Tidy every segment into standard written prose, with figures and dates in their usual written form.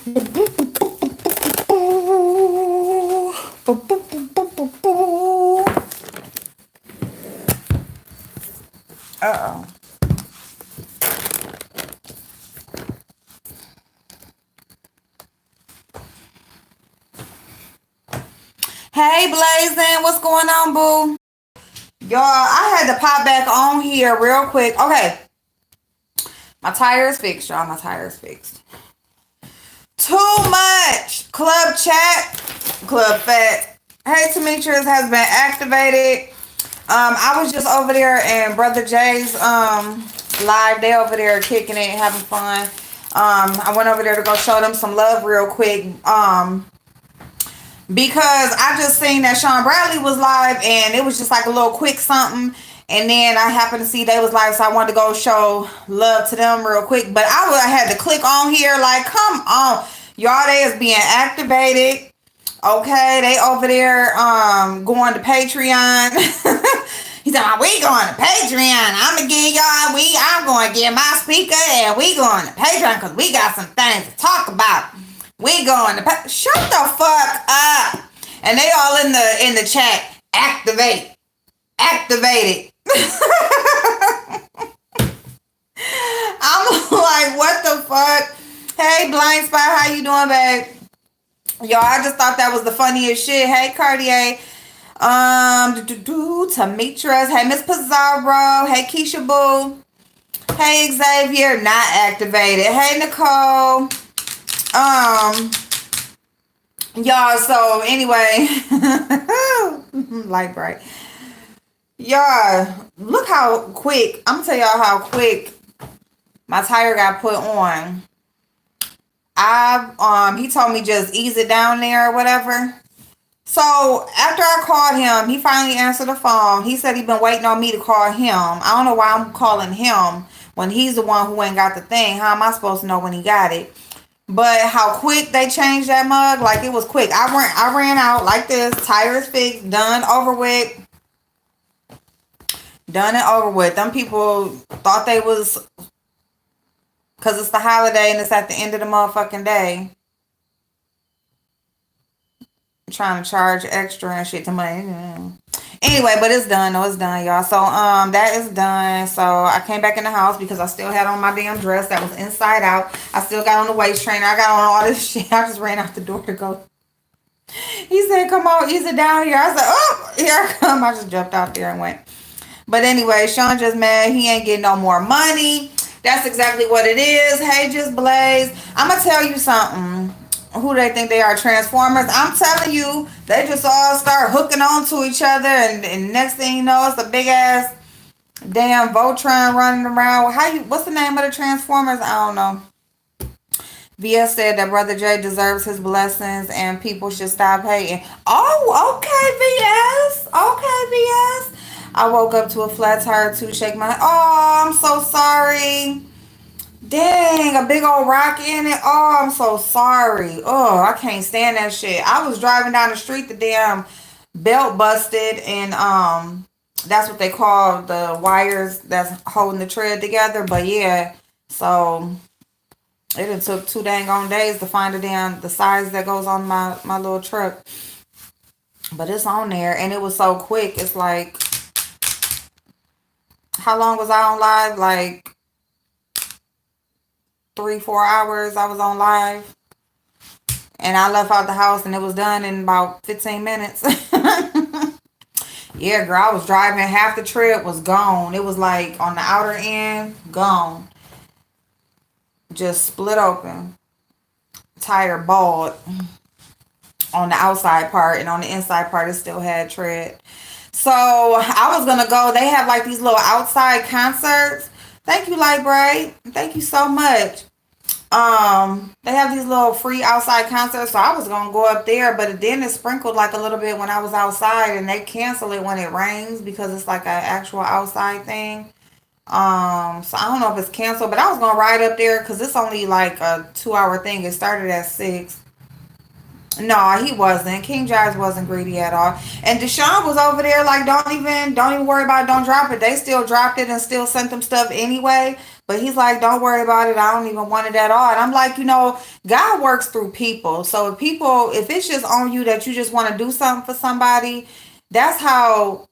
Uh-oh. Hey, Blazing, what's going on, boo? Y'all, I had to pop back on here real quick. Okay, my tire is fixed, y'all. My tire is fixed. Too much. Club chat, club fat. Hey, Demetrius has been activated. I was just over there in Brother Jay's live. They over there kicking it, having fun. I went over there to go show them some love real quick. Because I just seen that Sean Bradley was live and it was just like a little quick something. And then I happened to see they was live, so I wanted to go show love to them real quick. But I had to click on here like, come on. Y'all, they is being activated. Okay, they over there going to Patreon. He said, we going to Patreon. I'm going to get my speaker and we going to Patreon because we got some things to talk about. We going to shut the fuck up. And they all in the chat. Activate. Activated. I'm like, what the fuck? Hey, Blind Spot, how you doing, babe? Y'all, I just thought that was the funniest shit. Hey, Cartier. Demetrius. Hey, Miss Pizarro. Hey, Keisha Boo. Hey, Xavier. Not activated. Hey, Nicole. Y'all, so anyway. Light bright. Y'all, look how quick. I'm gonna tell y'all how quick my tire got put on. He told me just ease it down there or whatever. So after I called him, he finally answered the phone. He said he'd been waiting on me to call him. I don't know why I'm calling him when he's the one who ain't got the thing. How am I supposed to know when he got it? But how quick they changed that mug, like it was quick. I ran out like this. Tire is fixed, done, over with. Done and over with. Them people thought they was, because it's the holiday and it's at the end of the motherfucking day. I'm trying to charge extra and shit to money. Anyway, but it's done. No, it's done, y'all. So that is done. So I came back in the house because I still had on my damn dress that was inside out. I still got on the waist trainer. I got on all this shit. I just ran out the door to go. He said, come on, ease it down here. I said, oh, here I come. I just jumped out there and went. But anyway, Sean just mad. He ain't getting no more money. That's exactly what it is. Hey, just Blaze. I'm going to tell you something. Who they think they are, Transformers? I'm telling you, they just all start hooking on to each other. And next thing you know, it's a big ass damn Voltron running around. What's the name of the Transformers? I don't know. VS said that Brother Jay deserves his blessings and people should stop hating. Oh, okay, VS. Okay, VS. I woke up to a flat tire to shake my head. Oh, I'm so sorry. Dang, a big old rock in it. Oh, I'm so sorry. Oh, I can't stand that shit. I was driving down the street, the damn belt busted, and that's what they call the wires that's holding the tread together. But yeah, so it took 2 dang on days to find the size that goes on my little truck. But it's on there, and it was so quick. It's like, how long was I on live? Like 3-4 hours I was on live. And I left out the house and it was done in about 15 minutes. Yeah, girl, I was driving. Half the trip was gone. It was like on the outer end, gone. Just split open. Tire bald on the outside part, and on the inside part it still had tread. So I was gonna go. They have like these little outside concerts. Thank you, Light Bright. Thank you so much. They have these little free outside concerts, so I was gonna go up there, but then it sprinkled like a little bit when I was outside, and they cancel it when it rains because it's like an actual outside thing. So I don't know if it's canceled, but I was gonna ride up there because it's only like a 2-hour thing. It started at 6. No, he wasn't. King James wasn't greedy at all. And Deshaun was over there like, don't even worry about it, don't drop it. They still dropped it and still sent them stuff anyway. But he's like, don't worry about it. I don't even want it at all. And I'm like, God works through people. So if it's just on you that you just want to do something for somebody, that's how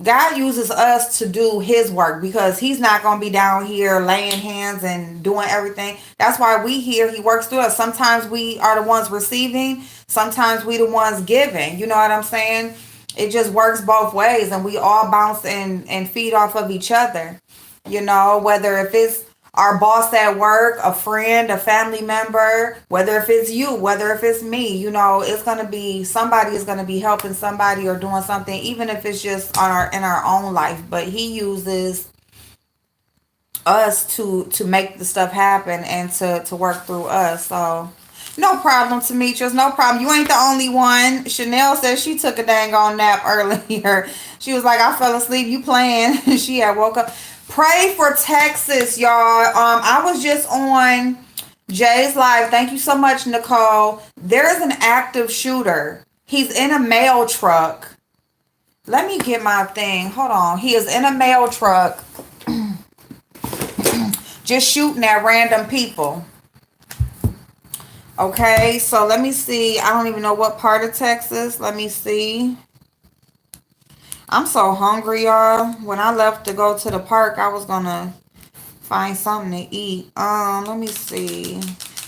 God uses us to do his work, because he's not going to be down here laying hands and doing everything. That's why we here. He works through us. Sometimes we are the ones receiving. Sometimes we the ones giving. You know what I'm saying? It just works both ways, and we all bounce and feed off of each other. Whether if it's our boss at work, a friend, a family member, whether if it's you, whether if it's me, it's gonna be somebody is gonna be helping somebody or doing something, even if it's just in our own life. But he uses us to make the stuff happen and to work through us. So no problem, Demetrius. No problem. You ain't the only one. Chanel says she took a dang on nap earlier. She was like, I fell asleep. You playing? She had woke up. Pray for Texas, y'all. I was just on Jay's live. Thank you so much, Nicole. There is an active shooter. He's in a mail truck. Let me get my thing. Hold on. He is in a mail truck, just shooting at random people. Okay, so let me see. I don't even know what part of Texas. Let me see. I'm so hungry, y'all. When I left to go to the park, I was gonna find something to eat. Let me see.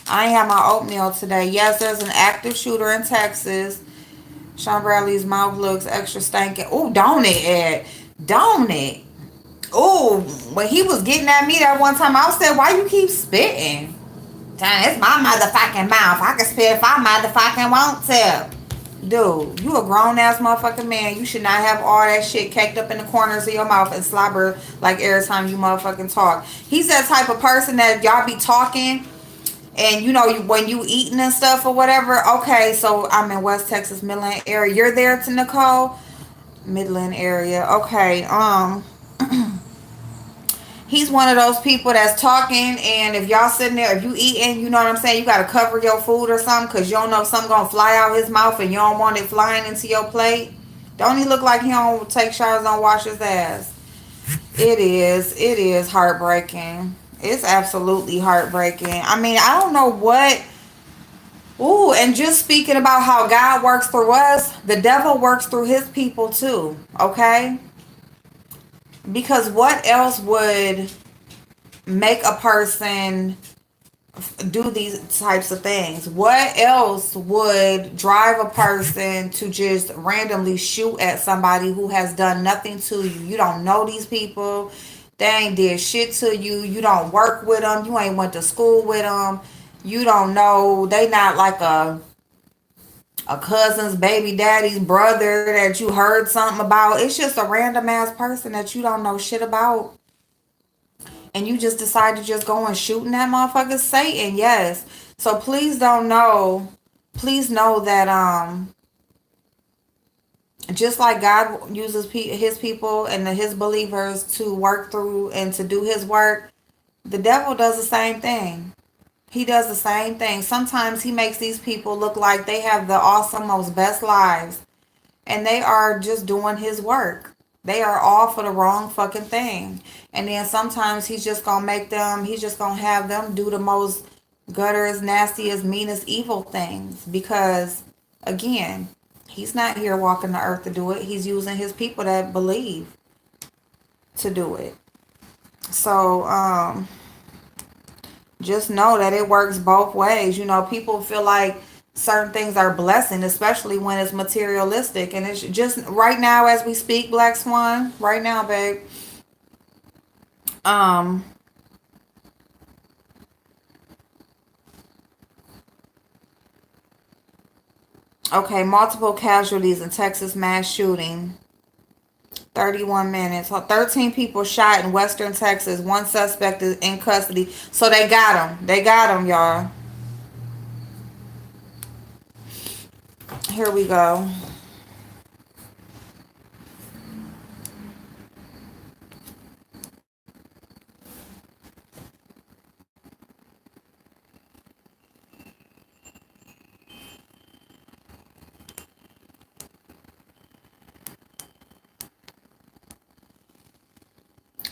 I ain't have my oatmeal today. Yes, there's an active shooter in Texas. Sean Bradley's mouth looks extra stanky. Oh, don't it, Ed? Don't it? Oh, when he was getting at me that one time, I said, why you keep spitting? Dang, it's my motherfucking mouth. I can spit if I motherfucking want to. Dude, you a grown ass motherfucking man. You should not have all that shit caked up in the corners of your mouth and slobber like every time you motherfucking talk. He's that type of person that y'all be talking and when you eating and stuff or whatever. Okay, so I'm in West Texas, Midland area. You're there to Nicole? Midland area. Okay. He's one of those people that's talking, and if y'all sitting there, if you eating, you know what I'm saying, you got to cover your food or something, because you don't know if something going to fly out his mouth and you don't want it flying into your plate. Don't he look like he don't take showers, don't wash his ass? It is heartbreaking. It's absolutely heartbreaking. I mean, I don't know what. Ooh, and just speaking about how God works through us, the devil works through his people too, okay? Because what else would make a person do these types of things? What else would drive a person to just randomly shoot at somebody who has done nothing to you? You don't know these people. They ain't did shit to you. You don't work with them. You ain't went to school with them. You don't know. They not like a cousin's baby daddy's brother that you heard something about. It's just a random ass person that you don't know shit about, and you just decide to just go and shooting that motherfucker. Satan, yes. So please know that just like God uses his people and his believers to work through and to do his work, the devil does the same thing. He does the same thing. Sometimes he makes these people look like they have the awesome, most best lives, and they are just doing his work. They are all for the wrong fucking thing. And then sometimes he's just gonna have them do the most gutterest, nastiest, meanest, evil things. Because again, he's not here walking the earth to do it. He's using his people that believe to do it. So just know that it works both ways. People feel like certain things are blessing, especially when it's materialistic. And it's just right now as we speak, Black Swan, right now, babe. Um, okay, multiple casualties in Texas mass shooting. 31 minutes. 13 people shot in Western Texas. One suspect is in custody. So they got him. They got him, y'all. Here we go.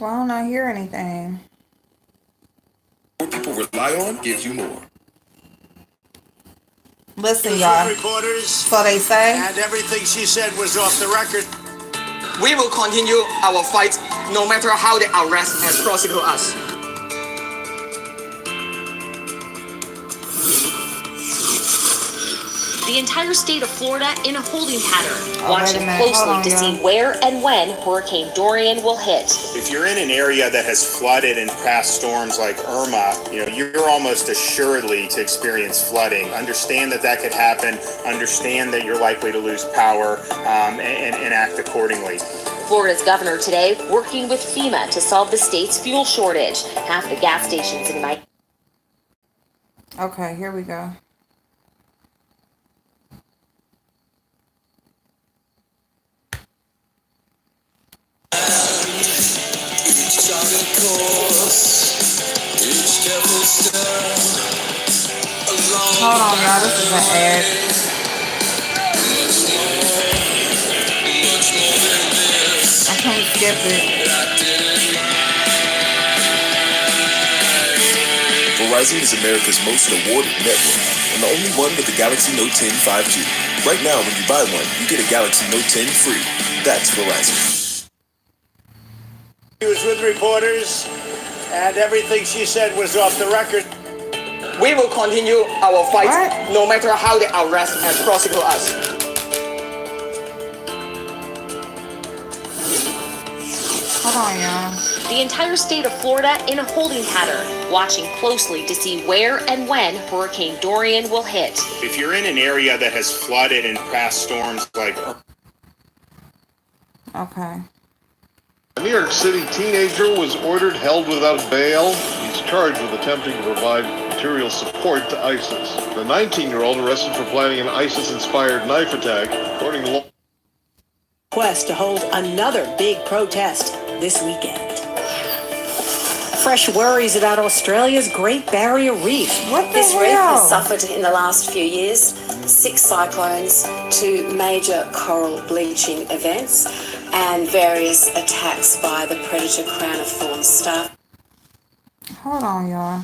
Why don't I hear anything? What people rely on gives you more. Listen, y'all. Reporters, So they say. and everything she said was off the record. We will continue our fight no matter how they arrest and prosecute us. The entire state of Florida in a holding pattern, Watching closely to see where and when Hurricane Dorian will hit. If you're in an area that has flooded in past storms like Irma, you're almost assuredly to experience flooding. Understand that could happen. Understand that you're likely to lose power, and act accordingly. Florida's governor today working with FEMA to solve the state's fuel shortage. Half the gas stations in Miami. Okay, here we go. Hold on, y'all. This is an ad. I can't skip it. Verizon is America's most awarded network and the only one with the Galaxy Note 10 5G. Right now, when you buy one, you get a Galaxy Note 10 free. That's Verizon. She was with reporters, and everything she said was off the record. We will continue our fight no matter how they arrest and prosecute us. Hold on, y'all. The entire state of Florida in a holding pattern, watching closely to see where and when Hurricane Dorian will hit. If you're in an area that has flooded in past storms like Irma. Okay. A New York City teenager was ordered held without bail. He's charged with attempting to provide material support to ISIS. The 19-year-old arrested for planning an ISIS-inspired knife attack, according to law. Quest to hold another big protest this weekend. Fresh worries about Australia's Great Barrier Reef. This reef has suffered in the last few years 6 cyclones, 2 major coral bleaching events, and various attacks by the predator crown of thorns staff. Hold on, y'all.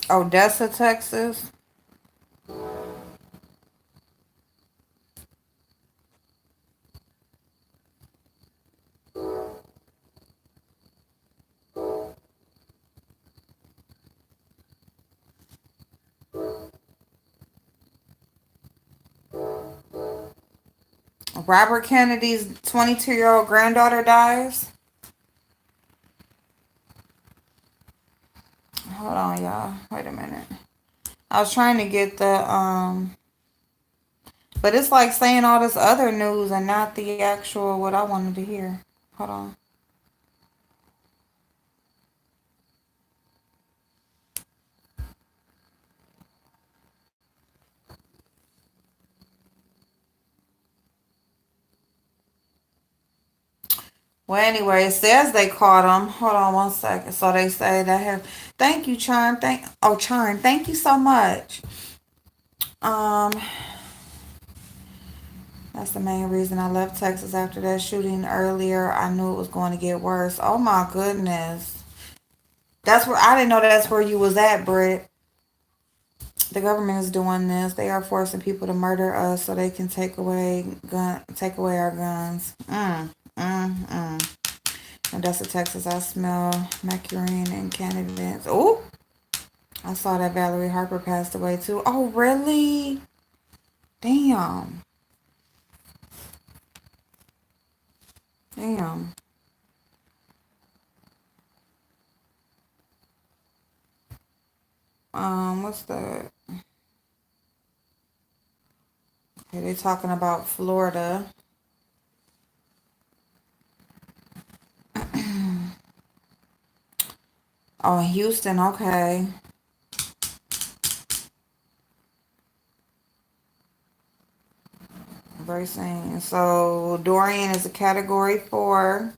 Odessa, Texas. Robert Kennedy's 22-year-old granddaughter dies. Hold on, y'all. Wait a minute. I was trying to get the, but it's like saying all this other news and not the actual what I wanted to hear. Hold on. Well, anyway, it says they caught him. Hold on one second. So they say they have. Thank you, Charm. Charm. Thank you so much. That's the main reason I left Texas after that shooting earlier. I knew it was going to get worse. Oh my goodness. That's where I didn't know that's where you was at, Britt. The government is doing this. They are forcing people to murder us so they can take away our guns. Odessa, Texas. I smell macaroni and candidates. Oh, I saw that Valerie Harper passed away too. Oh, really? Damn. Damn. What's that? Okay, they're talking about Florida. Oh, Houston, okay. Embracing. So Dorian is a category 4.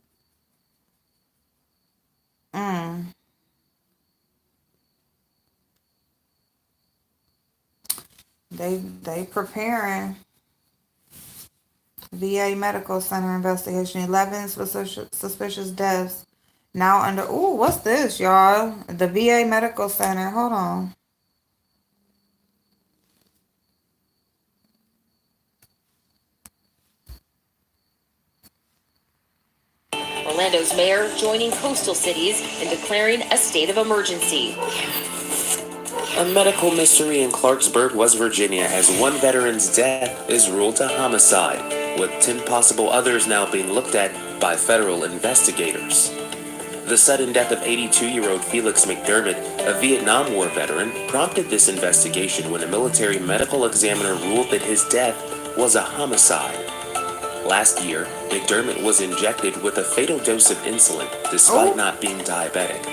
They preparing. VA Medical Center investigation. 11 suspicious deaths. Now under... Ooh, what's this, y'all? The VA Medical Center. Hold on. Orlando's mayor joining coastal cities in declaring a state of emergency. A medical mystery in Clarksburg, West Virginia, as one veteran's death is ruled a homicide, with 10 possible others now being looked at by federal investigators. The sudden death of 82-year-old Felix McDermott, a Vietnam War veteran, prompted this investigation when a military medical examiner ruled that his death was a homicide. Last year, McDermott was injected with a fatal dose of insulin despite not being diabetic.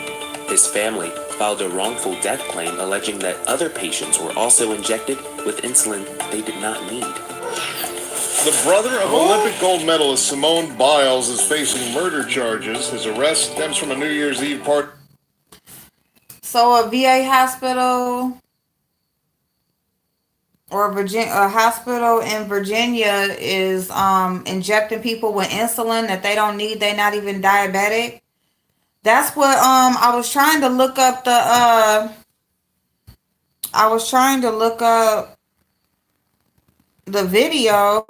His family filed a wrongful death claim alleging that other patients were also injected with insulin they did not need. The brother of Olympic gold medalist Simone Biles is facing murder charges. His arrest stems from a New Year's Eve party. So a VA hospital or a hospital in Virginia is injecting people with insulin that they don't need. They're not even diabetic. That's what I was trying to look up the video.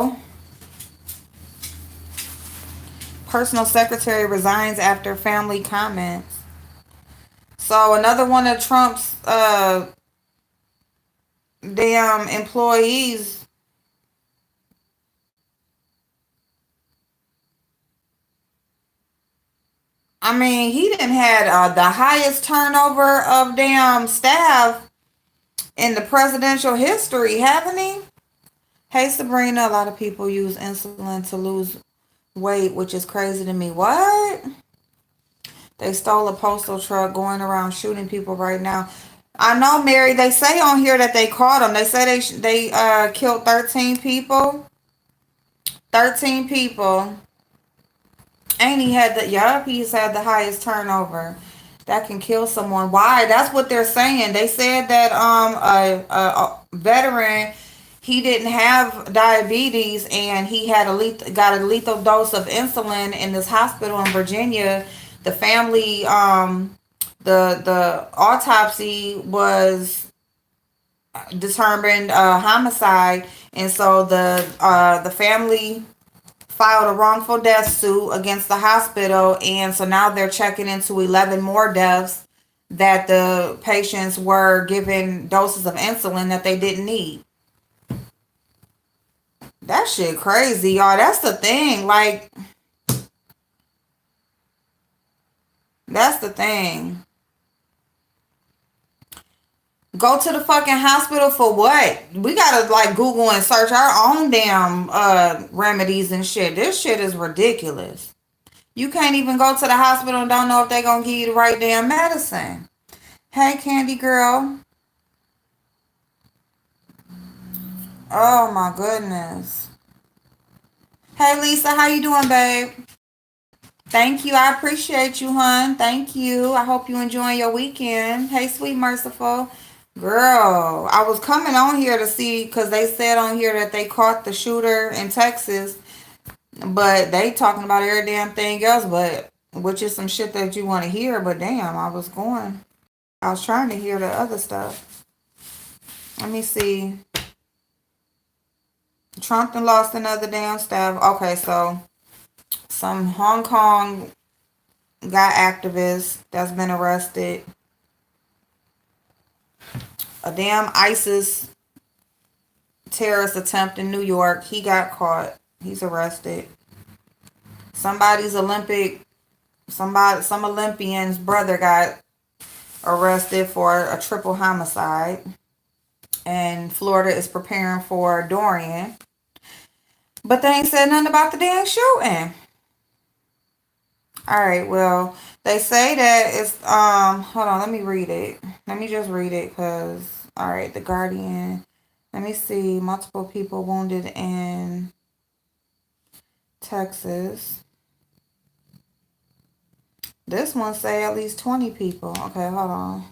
Personal secretary resigns after family comments. So another one of Trump's damn employees I mean, he didn't had the highest turnover of damn staff in the presidential history, haven't he? Hey, Sabrina, a lot of people use insulin to lose weight, which is crazy to me. What? They stole a postal truck going around shooting people right now. I know, Mary, they say on here that they caught them. They say they killed 13 people. 13 people. And he's had the highest turnover. That can kill someone. Why? That's what they're saying. They said that a veteran, he didn't have diabetes and he had got a lethal dose of insulin in this hospital in Virginia. The family, the autopsy was determined homicide, and so the family filed a wrongful death suit against the hospital, and so now they're checking into 11 more deaths that the patients were given doses of insulin that they didn't need. That shit crazy, y'all. That's the thing. Like, that's the thing. Go to the fucking hospital for what? We gotta like Google and search our own damn remedies and shit. This shit is ridiculous. You can't even go to the hospital and don't know if they're gonna give you the right damn medicine. Hey, Candy girl. Oh my goodness. Hey, Lisa, how you doing, babe? Thank you. I appreciate you, hon. Thank you. I hope you enjoying your weekend. Hey, sweet merciful. Girl, I was coming on here to see, because they said on here that they caught the shooter in Texas, but they talking about every damn thing else, but which is some shit that you want to hear, but damn, I was trying to hear the other stuff. Let me see. Trump done lost another damn staff. Okay, so some Hong Kong got activist that's been arrested. A damn ISIS terrorist attempt in New York. He got caught. He's arrested. Some Olympian's brother got arrested for a triple homicide. And Florida is preparing for Dorian. But they ain't said nothing about the damn shooting. Alright, well, they say that it's, hold on, let me read it. Let me just read it, because, alright, The Guardian. Let me see, multiple people wounded in Texas. This one say at least 20 people. Okay, hold on.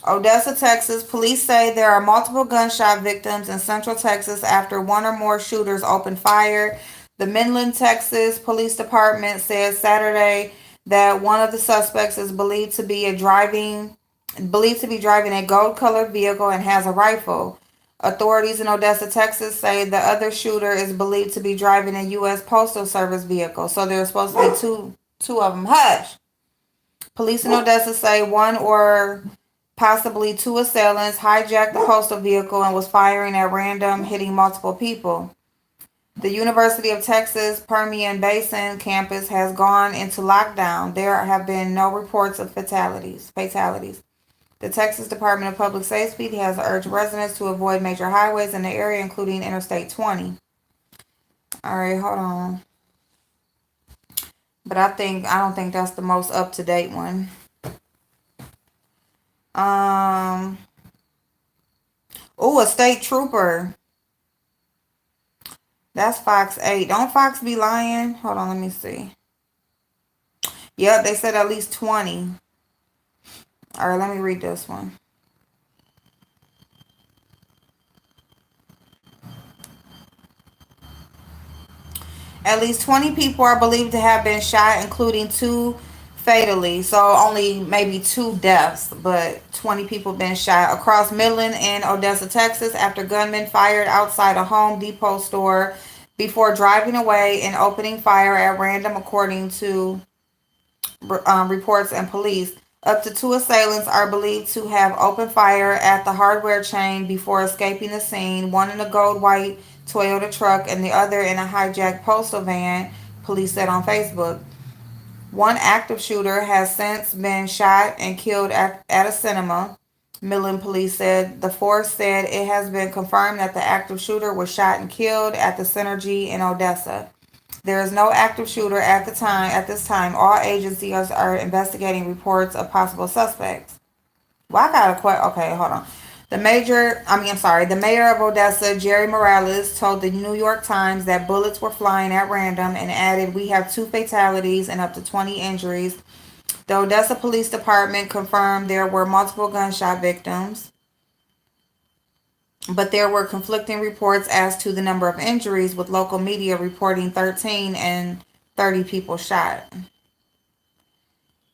Odessa, Texas. Police say there are multiple gunshot victims in Central Texas after one or more shooters opened fire. The Midland, Texas Police Department said Saturday that one of the suspects is believed to be driving a gold-colored vehicle and has a rifle. Authorities in Odessa, Texas say the other shooter is believed to be driving a U.S. Postal Service vehicle. So there's supposed to be two of them. Hush. Police in Odessa say one or possibly two assailants hijacked the postal vehicle and was firing at random, hitting multiple people. The University of Texas Permian Basin campus has gone into lockdown. There have been no reports of fatalities. The Texas Department of Public Safety has urged residents to avoid major highways in the area, including Interstate 20. All right, hold on. But I don't think that's the most up-to-date one. Oh, a state trooper. That's Fox 8. Don't Fox be lying? Hold on, let me see. Yep, they said at least 20. All right, let me read this one. At least 20 people are believed to have been shot, including 2 fatally. So only maybe 2 deaths, but 20 people been shot across Midland and Odessa, Texas, after gunmen fired outside a Home Depot store before driving away and opening fire at random, according to reports and police. Up to 2 assailants are believed to have opened fire at the hardware chain before escaping the scene, one in a gold-white Toyota truck and the other in a hijacked postal van, police said on Facebook. One active shooter has since been shot and killed at a cinema, Midland police said. The force said it has been confirmed that the active shooter was shot and killed at the Synergy in Odessa. There is no active shooter at this time. All agencies are investigating reports of possible suspects. Well, I got a question. Okay, hold on. The mayor of Odessa, Jerry Morales, told the New York Times that bullets were flying at random and added, "We have 2 fatalities and up to 20 injuries." The Odessa Police Department confirmed there were multiple gunshot victims, but there were conflicting reports as to the number of injuries, with local media reporting 13 and 30 people shot.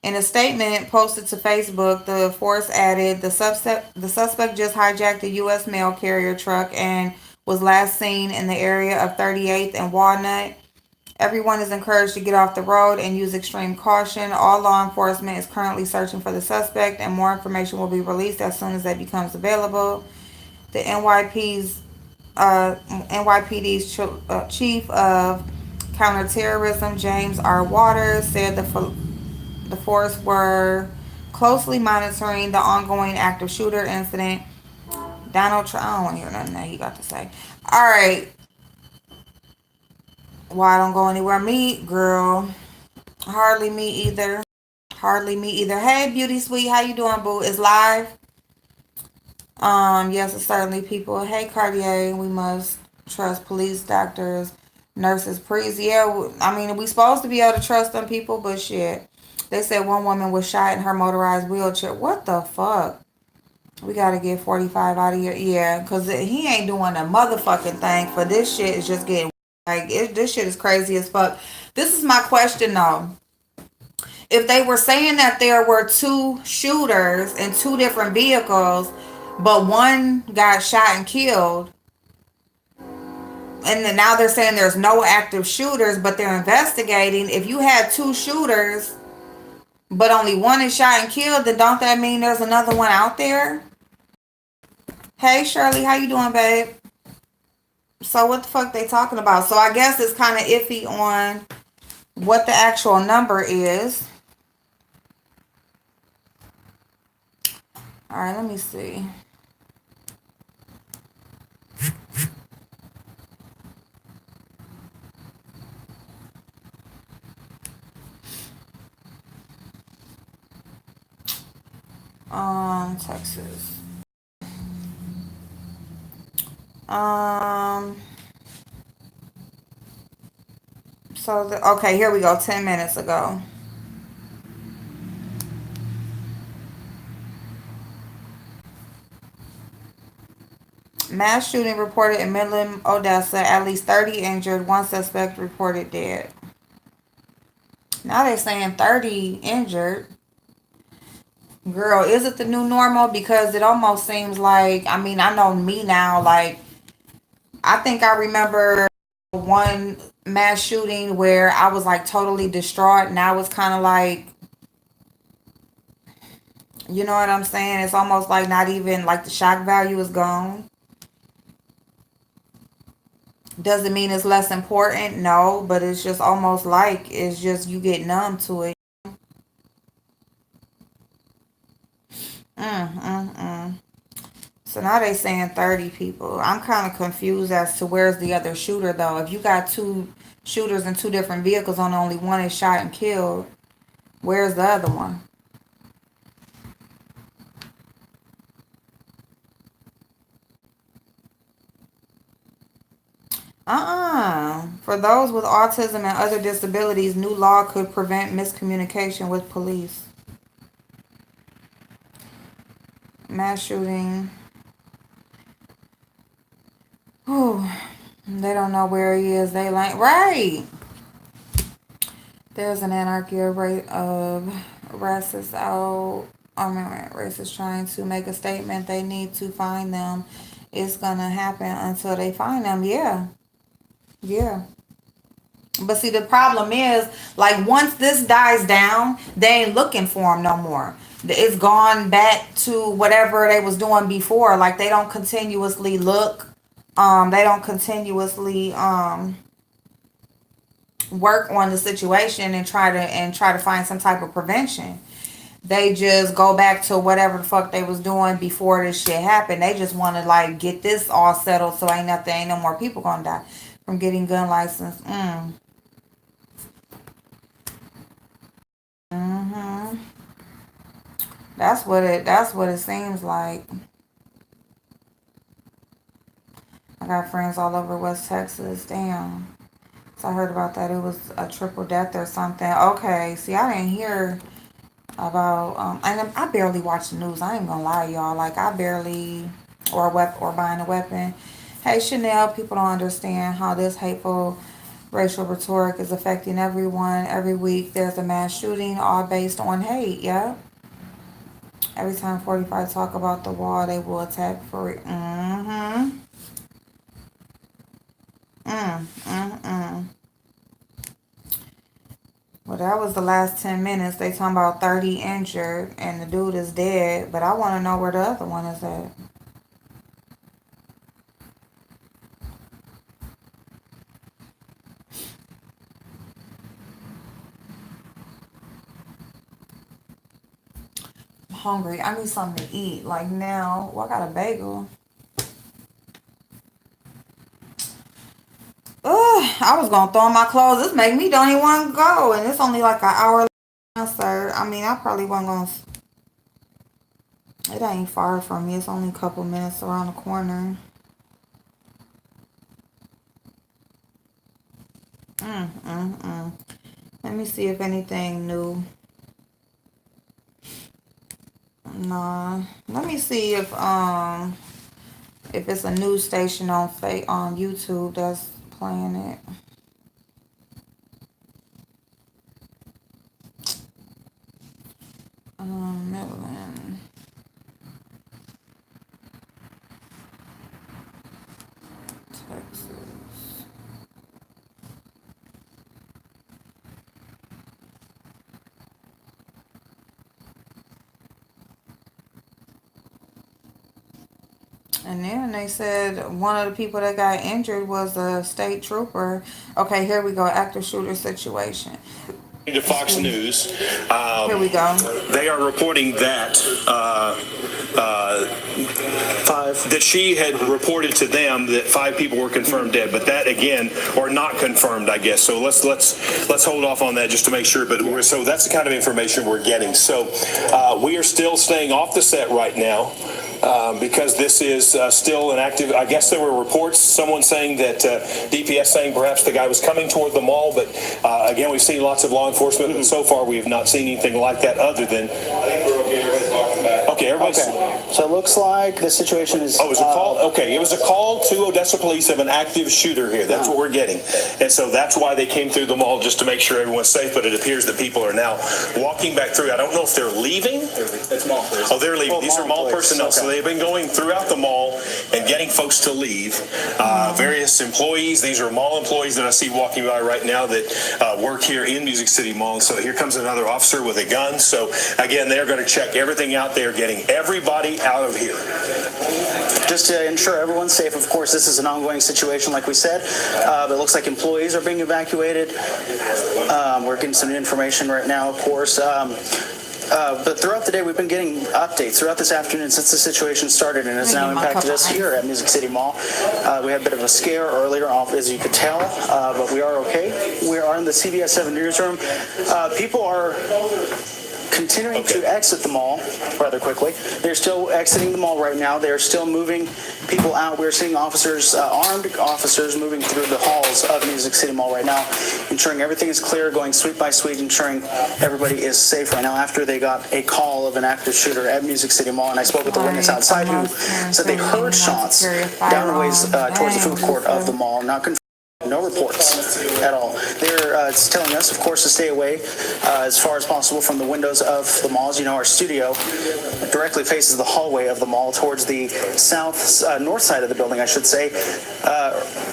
In a statement posted to Facebook, the force added, the suspect just hijacked a U.S. mail carrier truck and was last seen in the area of 38th and Walnut. Everyone is encouraged to get off the road and use extreme caution. All law enforcement is currently searching for the suspect, and more information will be released as soon as that becomes available. The NYPD's chief of counterterrorism, James R. Waters, said the force were closely monitoring the ongoing active shooter incident. Donald Trump, I don't want to hear nothing that he got to say. All right. Why I don't go anywhere? Me, girl. Hardly me either. Hey, beauty sweet, how you doing, boo? It's live. Yes, it's certainly people. Hey, Cartier, we must trust police, doctors, nurses, priests. Yeah, I mean, we supposed to be able to trust them people, but shit. They said one woman was shot in her motorized wheelchair. What the fuck? We gotta get 45 out of here. Yeah, because he ain't doing a motherfucking thing for this shit. Is just getting, this shit is crazy as fuck. This is my question, though. If they were saying that there were 2 shooters in 2 different vehicles, but one got shot and killed, and then now they're saying there's no active shooters, but they're investigating. If you had 2 shooters, but only one is shot and killed, then don't that mean there's another one out there? Hey, Shirley, how you doing, babe? So what the fuck they talking about? So I guess it's kind of iffy on what the actual number is. All right, let me see. Texas. Okay, here we go. 10 minutes ago. Mass shooting reported in Midland, Odessa. At least 30 injured. One suspect reported dead. Now they're saying 30 injured. Girl, is it the new normal? Because it almost seems like, I mean, I know me now, like, I think I remember one mass shooting where I was like totally distraught. Now it's kind of like, you know what I'm saying? It's almost like not even like the shock value is gone. Doesn't mean it's less important. No, but it's just almost like it's just you get numb to it. So now they saying 30 people. I'm kind of confused as to where's the other shooter though. If you got two shooters in two different vehicles and only one is shot and killed, where's the other one? For those with autism and other disabilities, new law could prevent miscommunication with police. Mass shooting. Oh, they don't know where he is. They like, right. There's an anarchy rate of racists out. Racists trying to make a statement. They need to find them. It's gonna happen until they find them. Yeah. But see, the problem is, like, once this dies down, they ain't looking for them no more. It's gone back to whatever they was doing before. Like, they don't continuously look. They don't continuously work on the situation and try to find some type of prevention. They just go back to whatever the fuck they was doing before this shit happened. They just want to like get this all settled so ain't no more people gonna die from getting gun license. That's what it seems like. I got friends all over West Texas. Damn. So I heard about that. It was a triple death or something. Okay. See, I didn't hear about and I barely watch the news. I ain't gonna lie, y'all. Like I barely or buying a weapon. Hey Chanel, people don't understand how this hateful racial rhetoric is affecting everyone. Every week there's a mass shooting all based on hate. Yeah. Every time 45 talk about the wall, they will attack for it. Well, that was the last 10 minutes. They talking about 30 injured and the dude is dead. But I want to know where the other one is at. I'm hungry. I need something to eat. Like now. Well, I got a bagel. I was going to throw on my clothes. This make me don't even want to go. And it's only like an hour sir. I mean, I probably wasn't going to. It ain't far from me. It's only a couple minutes around the corner. Let me see if anything new. Nah. Let me see if it's a news station on YouTube that's playing it. Midland. Texas. And then they said one of the people that got injured was a state trooper. Okay, here we go. Active shooter situation. To Fox News. Here we go. They are reporting that that she had reported to them that 5 people were confirmed dead, but that again, or not confirmed, I guess. So let's hold off on that just to make sure. But so that's the kind of information we're getting. So we are still staying off the set right now. Because this is still an active, I guess there were reports, someone saying that DPS saying perhaps the guy was coming toward the mall, but again, we've seen lots of law enforcement, but so far we have not seen anything like that other than, okay, Everybody's. Okay. So it looks like the situation is. Oh, it was a call? Okay, it was a call to Odessa police of an active shooter here. That's what we're getting. And so that's why they came through the mall, just to make sure everyone's safe, but it appears that people are now walking back through. I don't know if they're leaving. It's mall personnel. Oh, they're leaving. These are mall personnel. Okay. So they've been going throughout the mall and getting folks to leave. Various employees. These are mall employees that I see walking by right now that work here in Music City Mall. And so here comes another officer with a gun. So again, they're going to check everything out. They're getting everybody out of here. Just to ensure everyone's safe, of course, this is an ongoing situation, like we said. But it looks like employees are being evacuated. We're getting some information right now, of course. But throughout the day, we've been getting updates throughout this afternoon since the situation started and has now impacted us here at Music City Mall. We had a bit of a scare earlier, as you could tell, but we are okay. We are in the CBS 7 newsroom. People are continuing to exit the mall rather quickly. They're still exiting the mall right now. They're still moving people out. We're seeing officers, armed officers, moving through the halls of Music City Mall right now, ensuring everything is clear, going suite by suite, ensuring everybody is safe right now after they got a call of an active shooter at Music City Mall. And I spoke with the witness outside who said they heard shots down the ways towards the food court of the mall. Not confirmed. No reports at all. They're telling us, of course, to stay away as far as possible from the windows of the mall. As you know, our studio directly faces the hallway of the mall towards the north side of the building, I should say.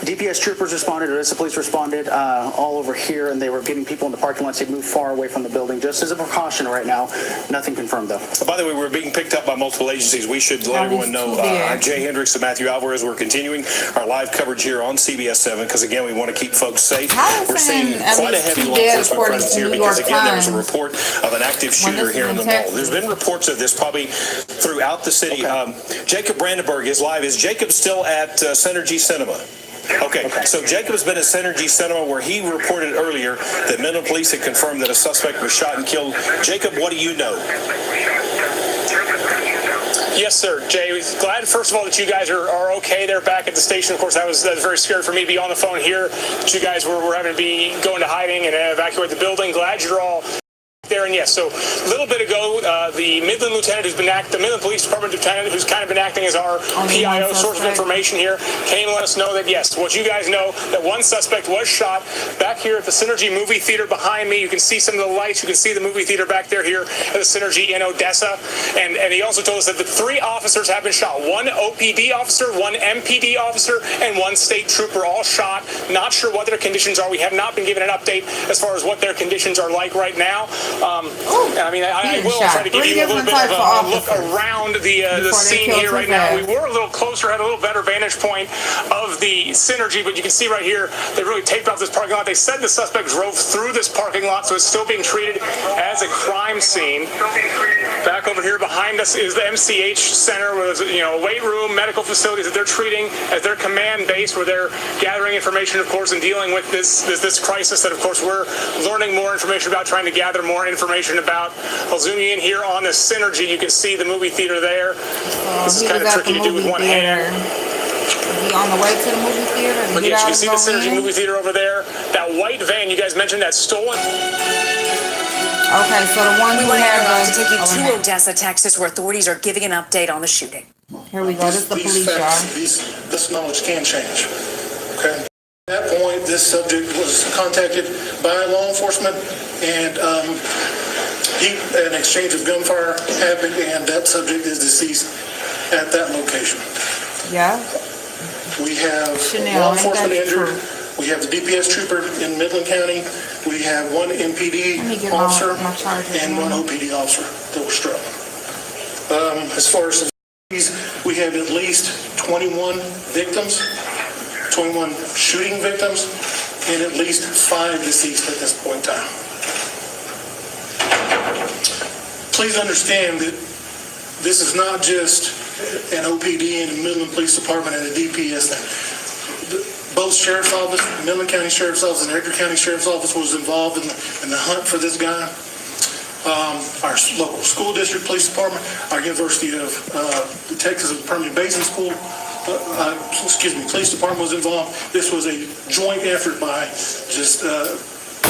DPS troopers responded, Odessa police responded all over here, and they were getting people in the parking lot to move far away from the building, just as a precaution right now. Nothing confirmed, though. By the way, we're being picked up by multiple agencies. We should let everyone know. I'm Jay Hendricks and Matthew Alvarez. We're continuing our live coverage here on CBS 7 because, again, we want to keep folks safe. We're seeing quite a heavy law enforcement presence here because, again, there was a report of an active shooter here in the mall. There's been reports of this probably throughout the city. Jacob Brandenburg is live. Is Jacob still at Synergy Cinema? Okay, so Jacob's been at Synergy Cinema where he reported earlier that Midland police had confirmed that a suspect was shot and killed. Jacob, what do you know? Yes, sir. Jay, glad, first of all, that you guys are okay. They're back at the station. Of course, that was very scary for me to be on the phone here. That you guys were having to be going to hiding and evacuate the building. Glad you're all there. And yes, so a little bit ago, the Midland lieutenant the Midland Police Department lieutenant, who's kind of been acting as our PIO source of information here, came and let us know that, yes, what you guys know, that one suspect was shot back here at the Synergy movie theater behind me. You can see some of the lights. You can see the movie theater back there here at the Synergy in Odessa. And he also told us that the 3 officers have been shot. 1 OPD officer, 1 MPD officer, and 1 state trooper, all shot. Not sure what their conditions are. We have not been given an update as far as what their conditions are like right now. I mean, I will try to give you a little bit of a look around the scene here right now. We were a little closer, had a little better vantage point of the Synergy, but you can see right here, they really taped off this parking lot. They said the suspect drove through this parking lot, so it's still being treated as a crime scene. Back over here behind us is the MCH Center, where there's a weight room, medical facilities that they're treating as their command base, where they're gathering information, of course, and dealing with this crisis that, of course, we're learning more information about, trying to gather more information about. I'll zoom you in here on the Synergy. You can see the movie theater there. This is kind of tricky to do with one hand. Is he on the way to the movie theater? But yes, you can see the Synergy movie theater over there. That white van you guys mentioned, that's stolen. Okay, so the one we want to take you to Odessa, Texas, where authorities are giving an update on the shooting. Here we go. This is the police yard. This knowledge can change. Okay. At that point, this subject was contacted by law enforcement, and an exchange of gunfire happened, and that subject is deceased at that location. Yeah. We have law enforcement injured. We have the DPS trooper in Midland County. We have 1 MPD officer and 1 OPD officer that were struck. As far as we have at least 21 victims, 21 shooting victims, and at least 5 deceased at this point in time. Please understand that this is not just an OPD and a Midland Police Department and a DPS thing. Both Sheriff's Office, Midland County Sheriff's Office and Edgar County Sheriff's Office was involved in the hunt for this guy. Our local school district police department, our University of the Texas Permian Basin School, police department was involved. This was a joint effort by just a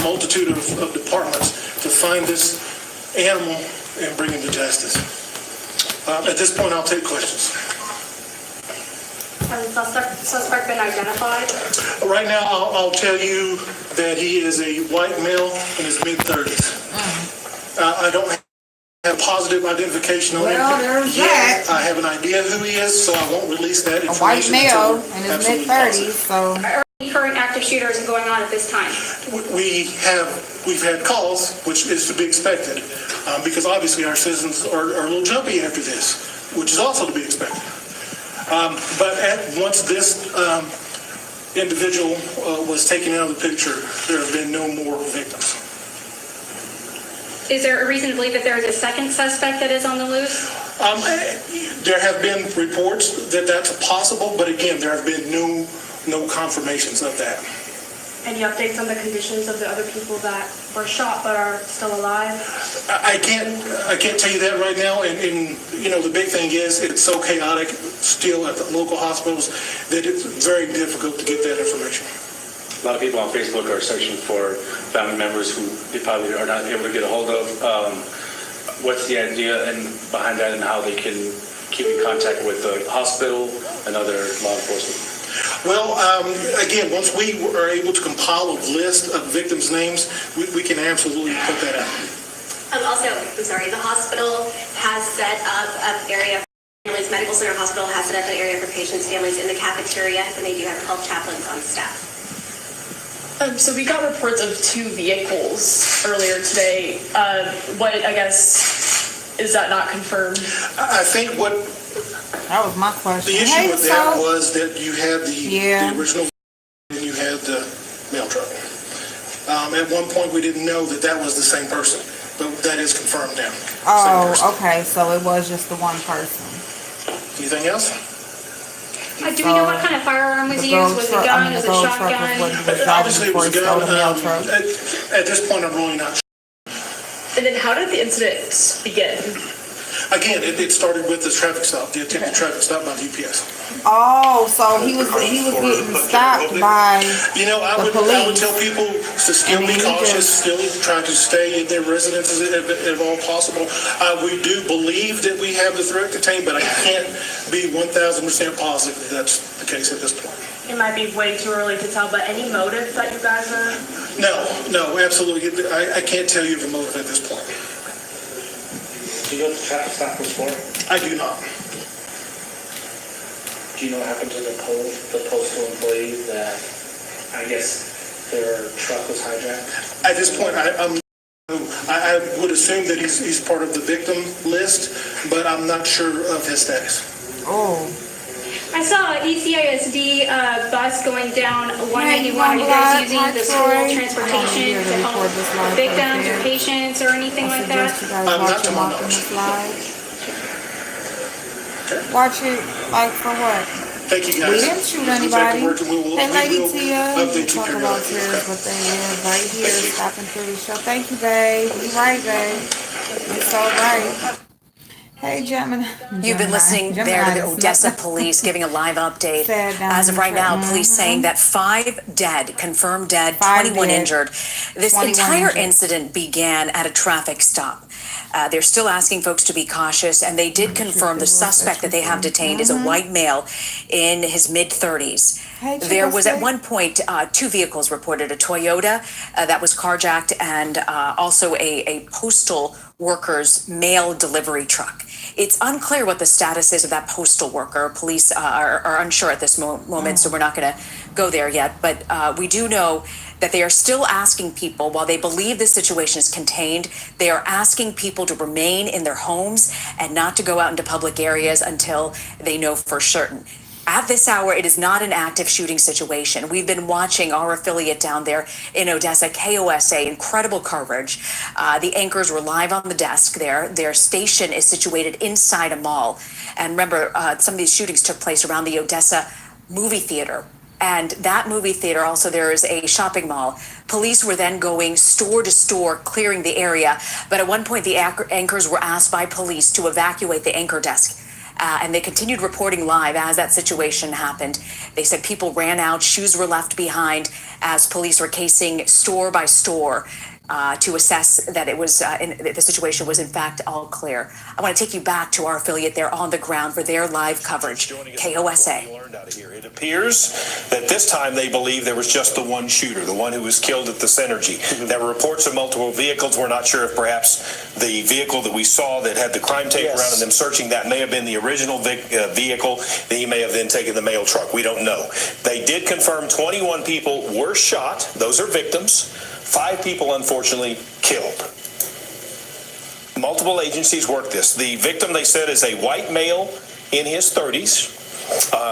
multitude of departments to find this animal and bring him to justice. At this point, I'll take questions. Has the suspect been identified? Right now, I'll tell you that he is a white male in his mid-30s. I don't have positive identification on him. Well, there's yet. that. I have an idea who he is, so I won't release that A information. white male until in his absolutely mid-30s, so. Are any current active shooters going on at this time? We've had calls, which is to be expected, because obviously our citizens are a little jumpy after this, which is also to be expected. But once this individual was taken out of the picture, there have been no more victims. Is there a reason to believe that there is a second suspect that is on the loose? There have been reports that that's possible, but again, there have been no confirmations of that. Any updates on the conditions of the other people that were shot but are still alive? I can't tell you that right now, and the big thing is it's so chaotic still at the local hospitals that it's very difficult to get that information. A lot of people on Facebook are searching for family members who they probably are not able to get a hold of. What's the idea behind that, and how they can keep in contact with the hospital and other law enforcement? Well, again, once we are able to compile a list of victims' names, we can absolutely put that out. The hospital has set up an area. Families Medical Center Hospital has set up an area for patients' families in the cafeteria, and they do have health chaplains on staff. So we got reports of 2 vehicles earlier today. What, I guess, is that not confirmed? I think what that was my question. The issue with that was that you had the original and you had the mail truck. At one point, we didn't know that was the same person, but that is confirmed now. Oh, okay. So it was just the one person. Anything else? Do we know what kind of firearm was used? Was it a gun? Was it a shotgun? Obviously, it was a gun. At this point, I'm really not sure. And then how did the incident begin? Again, it started with the traffic stop, the attempted traffic stop by DPS. Oh, so he was getting stopped by the police. I would tell people to still be cautious, still try to stay in their residences if all possible. We do believe that we have the threat contained, but I can't be 1,000% positive that that's the case at this point. It might be way too early to tell, but any motive that you guys are? No, absolutely. I can't tell you the motive at this point. Do you know what the traffic stop was for? I do not. Do you know what happened to the postal employee that, I guess, their truck was hijacked? At this point, I would assume that he's part of the victim list, but I'm not sure of his status. Oh. I saw an ECISD bus going down 191. Are you guys using the school transportation to help victims or patients or anything like that? I'm not to my knowledge. Watch it, like, for what? Thank you, guys. We didn't shoot anybody. Hey, Lady Tia, we talk about tears, but they live right here, stopping through the show. Thank you, babe. You right, babe. You're so right. Hey, Gemini. You've been listening there to the Odessa police giving a live update. As of right now, police saying that 5 dead, confirmed dead, 21 injured. This entire incident began at a traffic stop. They're still asking folks to be cautious, and they did confirm the suspect that they have detained is a white male in his mid-30s. There was at one point 2 vehicles reported, a Toyota that was carjacked and also a postal worker's mail delivery truck. It's unclear what the status is of that postal worker. Police are unsure at this moment, so we're not going to go there yet. But we do know that they are still asking people, while they believe this situation is contained, they are asking people to remain in their homes and not to go out into public areas until they know for certain. At this hour, it is not an active shooting situation. We've been watching our affiliate down there in Odessa, KOSA, incredible coverage. The anchors were live on the desk there. Their station is situated inside a mall. And remember, some of these shootings took place around the Odessa movie theater. And that movie theater, also there is a shopping mall. Police were then going store to store, clearing the area. But at one point, the anchors were asked by police to evacuate the anchor desk. And they continued reporting live as that situation happened. They said people ran out, shoes were left behind as police were casing store by store. to assess that it was the situation was in fact all clear. I want to take you back to our affiliate there on the ground for their live coverage. KOSA. It appears that this time they believe there was just the one shooter, the one who was killed at the Synergy. There were reports of multiple vehicles. We're not sure if perhaps the vehicle that we saw that had the crime tape around and them searching, that may have been the original vehicle that he may have then taken the mail truck. We don't know. They did confirm 21 people were shot. Those are victims. 5 people, unfortunately, killed. Multiple agencies work this. The victim, they said, is a white male in his 30s.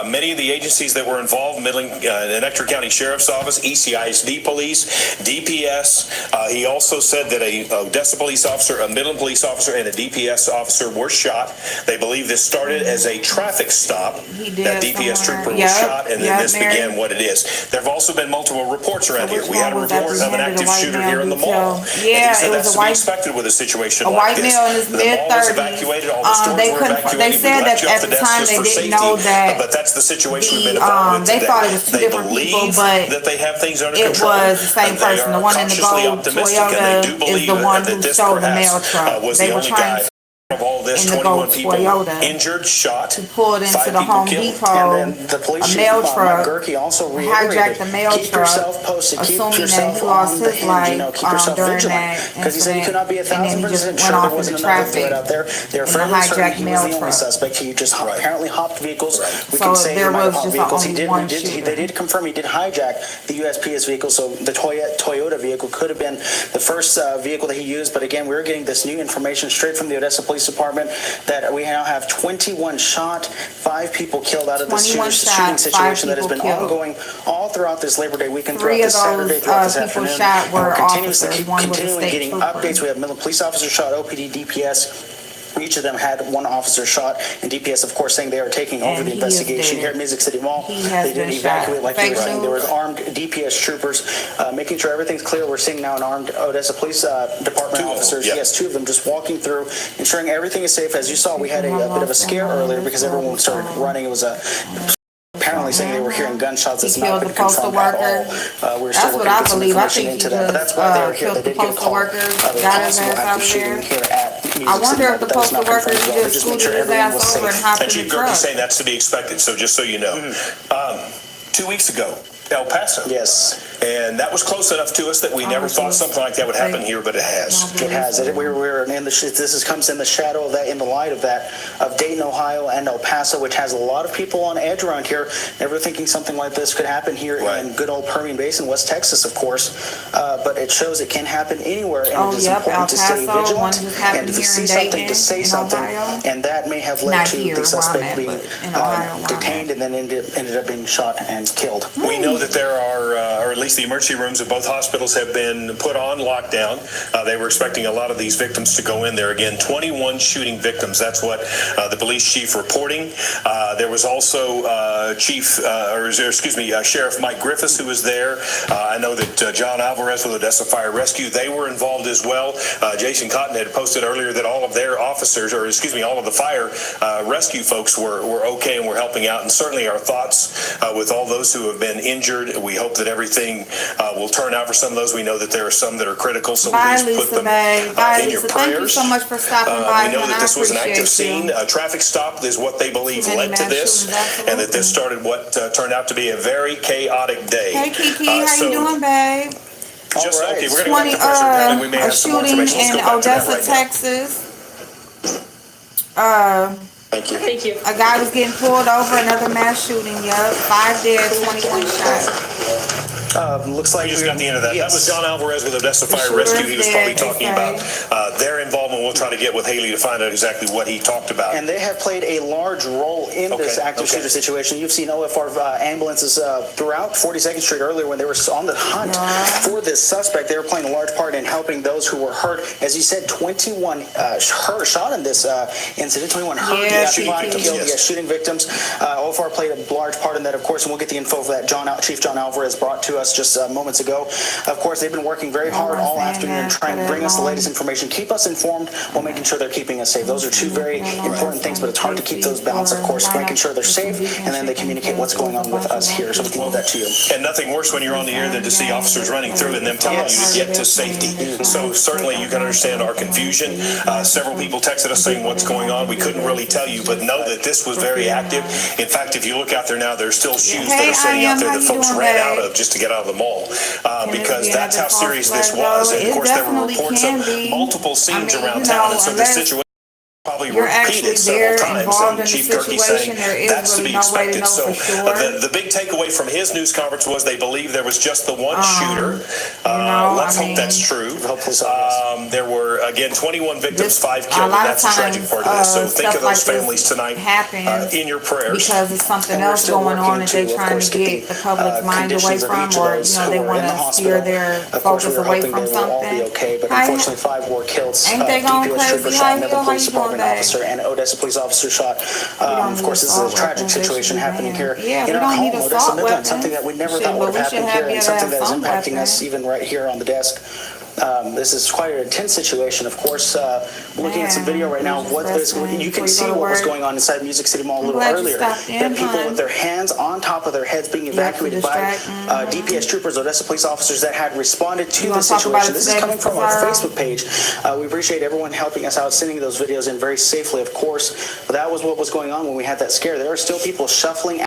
Many of the agencies that were involved, Ector County Sheriff's Office, ECISD Police, DPS. He also said that a Odessa police officer, a Midland police officer, and a DPS officer were shot. They believe this started as a traffic stop. That DPS trooper was shot, and then this began what it is. There have also been multiple reports around here. We had a report of an active shooter here in the mall. Yeah, it was a white. Expected with a situation like this. A white male in his mid-30s. Evacuated. All the stores were evacuated. They said that at the time they didn't know that. But that's the situation we've been involved with today. They thought it was two different people, but that they have things under it control. was the same person. The one in the gold Toyota is the one who stole the mail truck. They were trying to of all this, in the 21 gold people Toyota injured, shot, who pulled into 5 the people Home killed. Depot. And then the police a chief, mail Mike truck Gerke, also hijacked reiterated, the mail keep truck, yourself posted, keep assuming yourself that he lost on the his hinge, life keep yourself during vigilant. that Because he said he could not be 1,000% sure there wasn't another threat out there. They're fairly certain he was the only suspect. He just apparently hopped vehicles. We can say he might have hopped vehicles. They did confirm he did hijack the USPS vehicle, so the Toyota vehicle could have been the first vehicle that he used. But again, we're getting this new information straight from the Odessa Police Department that we now have 21 shot, 5 people killed out of this shooting situation that has been ongoing all throughout this Labor Day weekend, throughout this Saturday, throughout this afternoon. We're continually getting updates. We have Midland police officers shot, OPD, DPS. Each of them had one officer shot, and DPS, of course, saying they are taking over the investigation here at Music City Mall. They did evacuate, like you were saying. There was armed DPS troopers making sure everything's clear. We're seeing now an armed Odessa Police Department officers. Yes, 2 of them just walking through, ensuring everything is safe. As you saw, we had a bit of a scare earlier because everyone started running. It was apparently saying they were hearing gunshots. That's not been confirmed at all. We're still working to get some information into that, but that's why they were here. They did get a call of a possible active shooting here at Music City. I wonder if the postal workers just scooted his ass over and hopped in the Chief truck. Gerke saying that's to be expected. So just so you know, 2 weeks ago, El Paso. Yes. And that was close enough to us that we never thought something like that would happen here, but it has. It has. We're in this comes in the shadow of that, in the light of that, of Dayton, Ohio, and El Paso, which has a lot of people on edge around here, never thinking something like this could happen here in good old Permian Basin, West Texas, of course. But it shows it can happen anywhere, and it is important to stay vigilant and to see something, to say something, and that may have led to the suspect being detained and then ended up being shot and killed. We know that there are, or at least the emergency rooms of both hospitals have been put on lockdown. They were expecting a lot of these victims to go in there. Again, 21 shooting victims. That's what the police chief reporting. There was also Sheriff Mike Griffiths who was there. I know that John Alvarez with Odessa Fire Rescue, they were involved as well. Jason Cotton had posted earlier that all of their officers, all of the fire rescue folks were okay and were helping out. And certainly our thoughts with all those who have been injured. We hope that everything will turn out for some of those. We know that there are some that are critical, so please put them in your prayers. Thank you so much for stopping by. We know that this was an active scene. A traffic stop is what they believe led to this, and that this started what turned out to be a very chaotic day. Hey, Kiki, how you doing, babe? Just okay. We're going to go to the apparently we may have some more information. Let's go back to that right now. Texas. Thank you. Thank you. A guy was getting pulled over, another mass shooting, 5 dead, 21 shot. Looks like we just got the end of that. Yes. That was John Alvarez with Odessa Fire Rescue. He was probably talking about their involvement. We'll try to get with Haley to find out exactly what he talked about. And they have played a large role in this active shooter situation. You've seen OFR ambulances throughout 42nd Street earlier when they were on the hunt for this suspect. They were playing a large part in helping those who were hurt. As you said, 21 shot in this incident. 21 hurt, shooting victims. OFR played a large part in that, of course, and we'll get the info for that. Chief John Alvarez brought to us just moments ago. Of course, they've been working very hard all afternoon trying to bring us the latest information, keep us informed while making sure they're keeping us safe. Those are 2 very important things, but it's hard to keep those balanced, of course, making sure they're safe, and then they communicate what's going on with us here. So we can leave that to you. And nothing worse when you're on the air than to see officers running through through and them telling you to get to safety. So certainly you can understand our confusion. Several people texted us saying what's going on. We couldn't really tell you, but know that this was very active. In fact, if you look out there now, there's still shoes that are sitting out there that folks ran out of just to get out of the mall, because that's how serious this was. And of course, there were reports of multiple scenes around town, and so the situation probably repeated several times, and Chief Gerke saying that's to be expected. So the big takeaway from his news conference was they believe there was just the one shooter. Let's hope that's true. There were, again, 21 victims, 5 killed, and that's the tragic part of this. So think of those families tonight in your prayers. Because it's something else going on that they're trying to get the public's mind away from, or they want to steer their focus away from something. But unfortunately, 5 were killed. Ain't they going crazy? How you police department officer and Odessa police officer shot. Of course, this is a tragic situation happening here in our home, Odessa, Midland. Something that we never thought would have happened here, and something that is impacting us even right here on the desk. This is quite an intense situation. Of course, looking at some video right now, you can see what was going on inside Music City Mall a little earlier. There are people with their hands on top of their heads being evacuated by DPS troopers, Odessa police officers that had responded to the situation. This is coming from our Facebook page. We appreciate everyone helping us out, sending those videos in very safely, of course. But that was what was going on when we had that scare. There are still people shuffling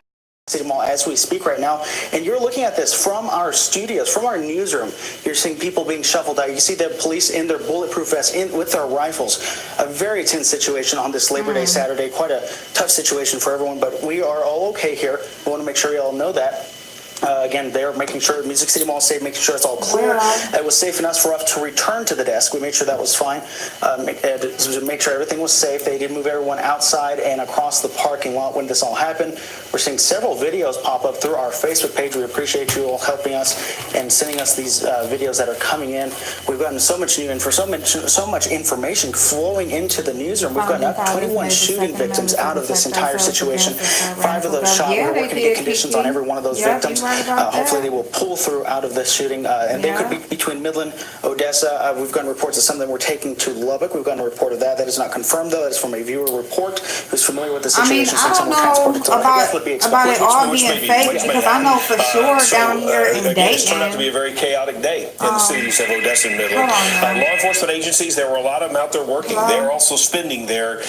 City Mall as we speak right now, and you're looking at this from our studios, from our newsroom. You're seeing people being shuffled out. You see the police in their bulletproof vests, with their rifles. A very tense situation on this Labor Day Saturday. Quite a tough situation for everyone, but we are all okay here. We want to make sure you all know that. Again, they're making sure Music City Mall is safe, making sure it's all clear. It was safe enough for us to return to the desk. We made sure that was fine. Make sure everything was safe. They did move everyone outside and across the parking lot when this all happened. We're seeing several videos pop up through our Facebook page. We appreciate you all helping us and sending us these videos that are coming in. We've gotten so much new info, so much information flowing into the newsroom. We've gotten up 21 shooting victims out of this entire situation. 5 of those shot. We're working to get conditions on every one of those victims. Hopefully they will pull through out of this shooting, and they could be between Midland, Odessa. We've gotten reports of some of them were taken to Lubbock. We've gotten a report of that. That is not confirmed, though. That is from a viewer report who's familiar with the situation. I don't know about it all being fake, because I know for sure down here in Dayton. It's turned out to be a very chaotic day in the cities of Odessa and Midland. Law enforcement agencies, there were a lot of them out there working. They're also spending their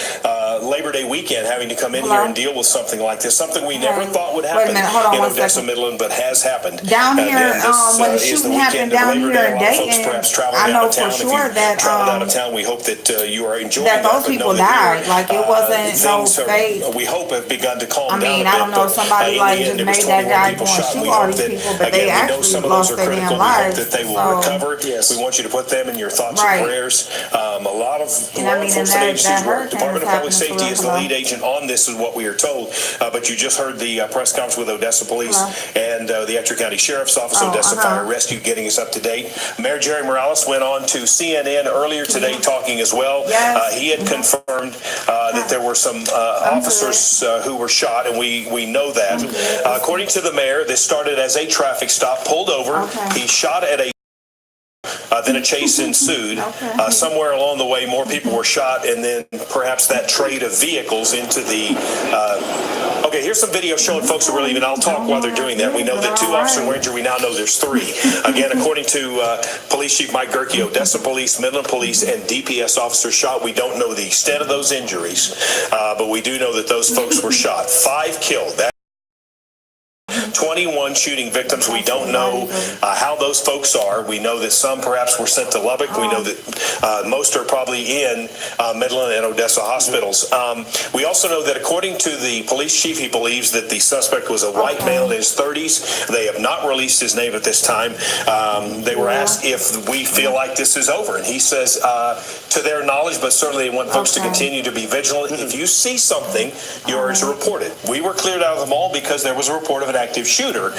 Labor Day weekend having to come in here and deal with something like this, something we never thought would happen in Odessa, Midland, but has happened. Down here, when the shooting happened down here in Dayton, I know for sure that out of town. We hope that you are enjoying that those people died. Like it wasn't no fake. We hope have begun to calm down. I mean, I don't know, somebody like just made that guy go and shoot all these people, but they actually lost their damn lives. That they will recover. We want you to put them in your thoughts and prayers. A lot of law enforcement agencies, Department of Public Safety is the lead agent on this, is what we are told. But you just heard the press conference with Odessa Police and the Etcher County Sheriff's Office, Odessa Fire Rescue, getting us up to date. Mayor Jerry Morales went on to CNN earlier today talking as well. He had confirmed that there were some officers who were shot, and we know that. According to the mayor, this started as a traffic stop, pulled over. He shot at a then a chase ensued. Somewhere along the way, more people were shot, and then perhaps that trade of vehicles into the... Okay, here's some video showing folks who were leaving. I'll talk while they're doing that. We know that 2 officers were injured. We now know there's 3. Again, according to Police Chief Mike Gerke, Odessa Police, Midland Police, and DPS officers shot. We don't know the extent of those injuries, but we do know that those folks were shot. 5 killed. 21 shooting victims. We don't know how those folks are. We know that some perhaps were sent to Lubbock. We know that most are probably in Midland and Odessa hospitals. We also know that according to the police chief, he believes that the suspect was a white male in his 30s. They have not released his name at this time. They were asked if we feel like this is over, and he says to their knowledge, but certainly they want folks to continue to be vigilant. If you see something, you are to report it. We were cleared out of the mall because there was a report of an active shooter.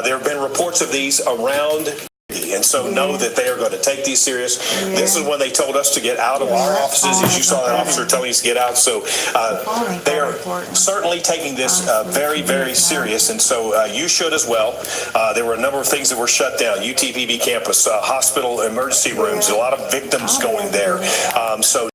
There have been reports of these around, and so know that they are going to take these serious. This is when they told us to get out of our offices, as you saw that officer telling us to get out. So they are certainly taking this very, very serious, and so you should as well. There were a number of things that were shut down. UTPB campus, hospital emergency rooms, a lot of victims going there. So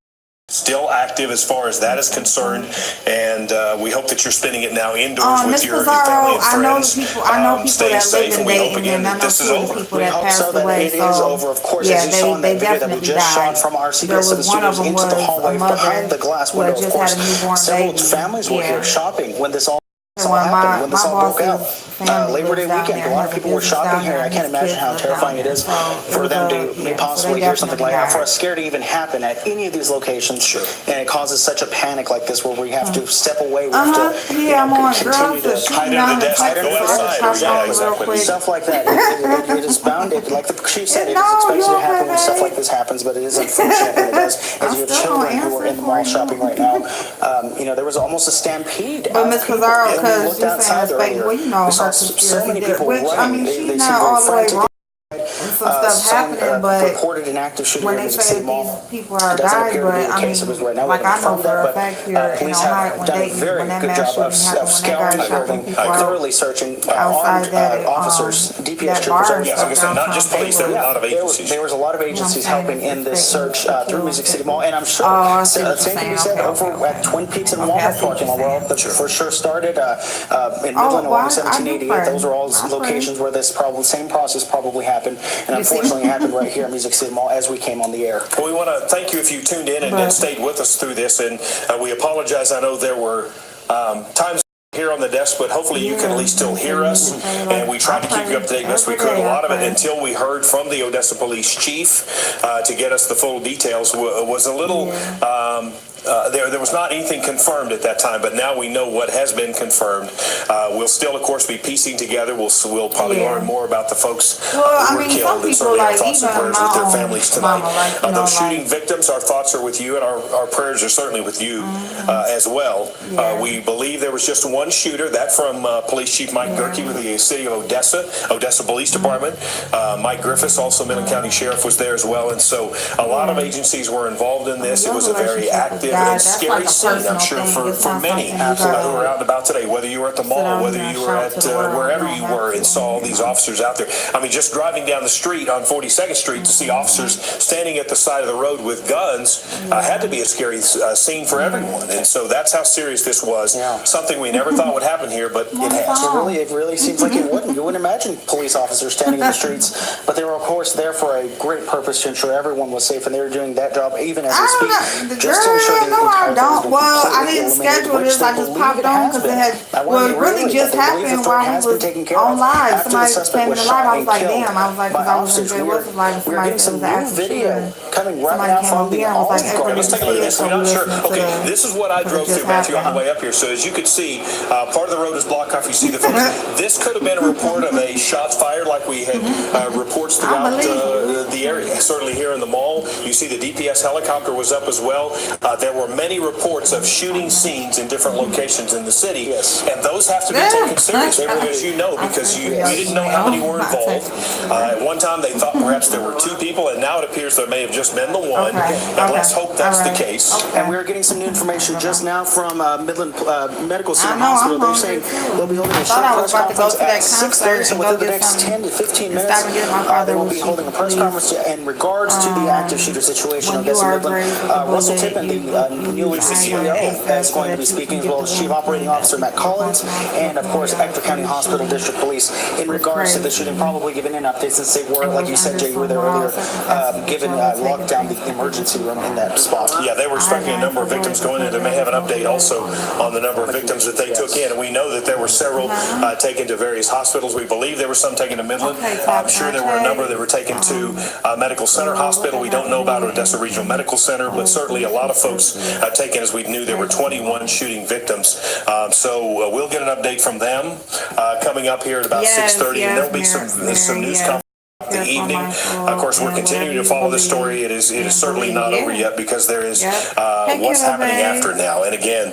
still active as far as that is concerned, and we hope that you're spending it now indoors with Miss your Pizarro, family and friends. I know people Staying that live safe, in and we hope Dayton, again and I that know this is two of the over. people We that hope passed so that away. it is over. Of course, yeah, as you saw in they that video that we definitely just shot died. from our There CBS 7 was one of studios them into the was hallway a mother behind the glass who window. had Of just had course, a newborn several baby. families were here shopping when this all When happened, when this my all broke out. boss's family Labor Day lives down weekend, there, a lot has of a people were business shopping down here. there, I and can't his imagine kids how live down terrifying it there. is So it for was them to so possibly they hear something like that, for a definitely scare to even happen at any of these locations. Sure. And it causes such a panic like this where we have to step away. We have to Yeah, I'm on continue girls to hide under the desk, hide under the desk. yeah, exactly. Stuff like that. It is bound, like the chief said, it is expected to happen when stuff like this happens, but it is unfortunate when it does. As you have children who are in the mall shopping right now, there was almost a stampede. But Miss people. Pizarro, When we because looked you're outside saying earlier, well, you know, we saw her so many conspiracy people which, I running. mean, she's They not seemed all very the way frantic. wrong. And some stuff happening, but reported an active shooting when in they Music say City that Mall. these people are It doesn't died, appear to but be the I case. It was right now. mean, like I know for a but fact here in police Ohio, have when done a Dayton, very when that good mass job shooting of happened, when that guy scouring the shot them building, people out thoroughly searching outside armed that officers, DPS that bar troopers. and Yeah, stuff like I said, not just police, there were a lot of agencies. There was a lot of agencies helping in this search through Music City Mall, and I'm sure same can be said over at Twin Peaks and Walmart parking lot, where all for sure started in Midland along 1788. Those were all locations where this same process probably happened, and unfortunately it happened right here at Music City Mall as we came on the air. Well, we want to thank you if you tuned in and stayed with us through this, and we apologize. I know there were times here on the desk, but hopefully you can at least still hear us, and we tried to keep you up to date best we could. A lot of it, until we heard from the Odessa Police Chief to get us the full details, was a little there was not anything confirmed at that time, but now we know what has been confirmed. We'll still, of course, be piecing together. We'll probably learn more about the folks who were killed, and certainly our thoughts and prayers with their families tonight. Those shooting victims, our thoughts are with you, and our prayers are certainly with you as well. We believe there was just one shooter, that from Police Chief Mike Gerke with the City of Odessa Police Department. Mike Griffiths, also Midland County Sheriff, was there as well, and so a lot of agencies were involved in this. It was a very active and scary scene, I'm sure, for many who are out and about today, whether you were at the mall, whether you were at wherever you were and saw all these officers out there. I mean, just driving down the street on 42nd Street to see officers standing at the side of the road with guns had to be a scary scene for everyone. And so that's how serious this was. Something we never thought would happen here, but it has. It really seems like it wouldn't. You wouldn't imagine police officers standing in the streets, but they were, of course, there for a great purpose to ensure everyone was safe, and they were doing that job even as we speak, just to ensure the entire thing was being I didn't schedule this. I just popped on because it had. Well, it really just happened while we was on live. Somebody came in the live. I was like, damn. I was like, because I was in Jay Wilson's live, and somebody said it was an active shooter. Coming right Somebody now came from over the here and was like, Okay, let's take a look at this. We're not sure. Okay, this is what I drove through, Matthew, on the way up here. So as you can see, part of the road is blocked off. You see the fence. This could have been a report of a shot fired, like we had reports throughout the area. Certainly here in the mall, you see the DPS helicopter was up as well. There were many reports of shooting scenes in different locations in the city, and those have to be taken seriously, as you know, because you didn't know how many were involved. At one time, they thought perhaps there were 2 people, and now it appears there may have just been the one. And let's hope that's the case. And we're getting some new information just now from Midland Medical Center Hospital. They're saying they'll be holding a short press conference at 6:30, so within the next 10 to 15 minutes, they will be holding a press conference in regards to the active shooter situation of Odessa Midland. Russell Tippin, the newly CEO, is going to be speaking, as well as Chief Operating Officer Matt Collins, and of course Ector County Hospital District Police, in regards to the shooting, probably giving an update since they were, like you said, Jay, you were there earlier, given lockdown the emergency room in that spot. Yeah, they were expecting a number of victims going in. They may have an update also on the number of victims that they took in. And we know that there were several taken to various hospitals. We believe there were some taken to Midland. I'm sure there were a number that were taken to Medical Center Hospital. We don't know about Odessa Regional Medical Center, but certainly a lot of folks taken, as we knew there were 21 shooting victims. So we'll get an update from them coming up here at about 6:30, and there'll be some news conference the evening. Of course, we're continuing to follow this story. It is certainly not over yet, because there is what's happening after now. And again,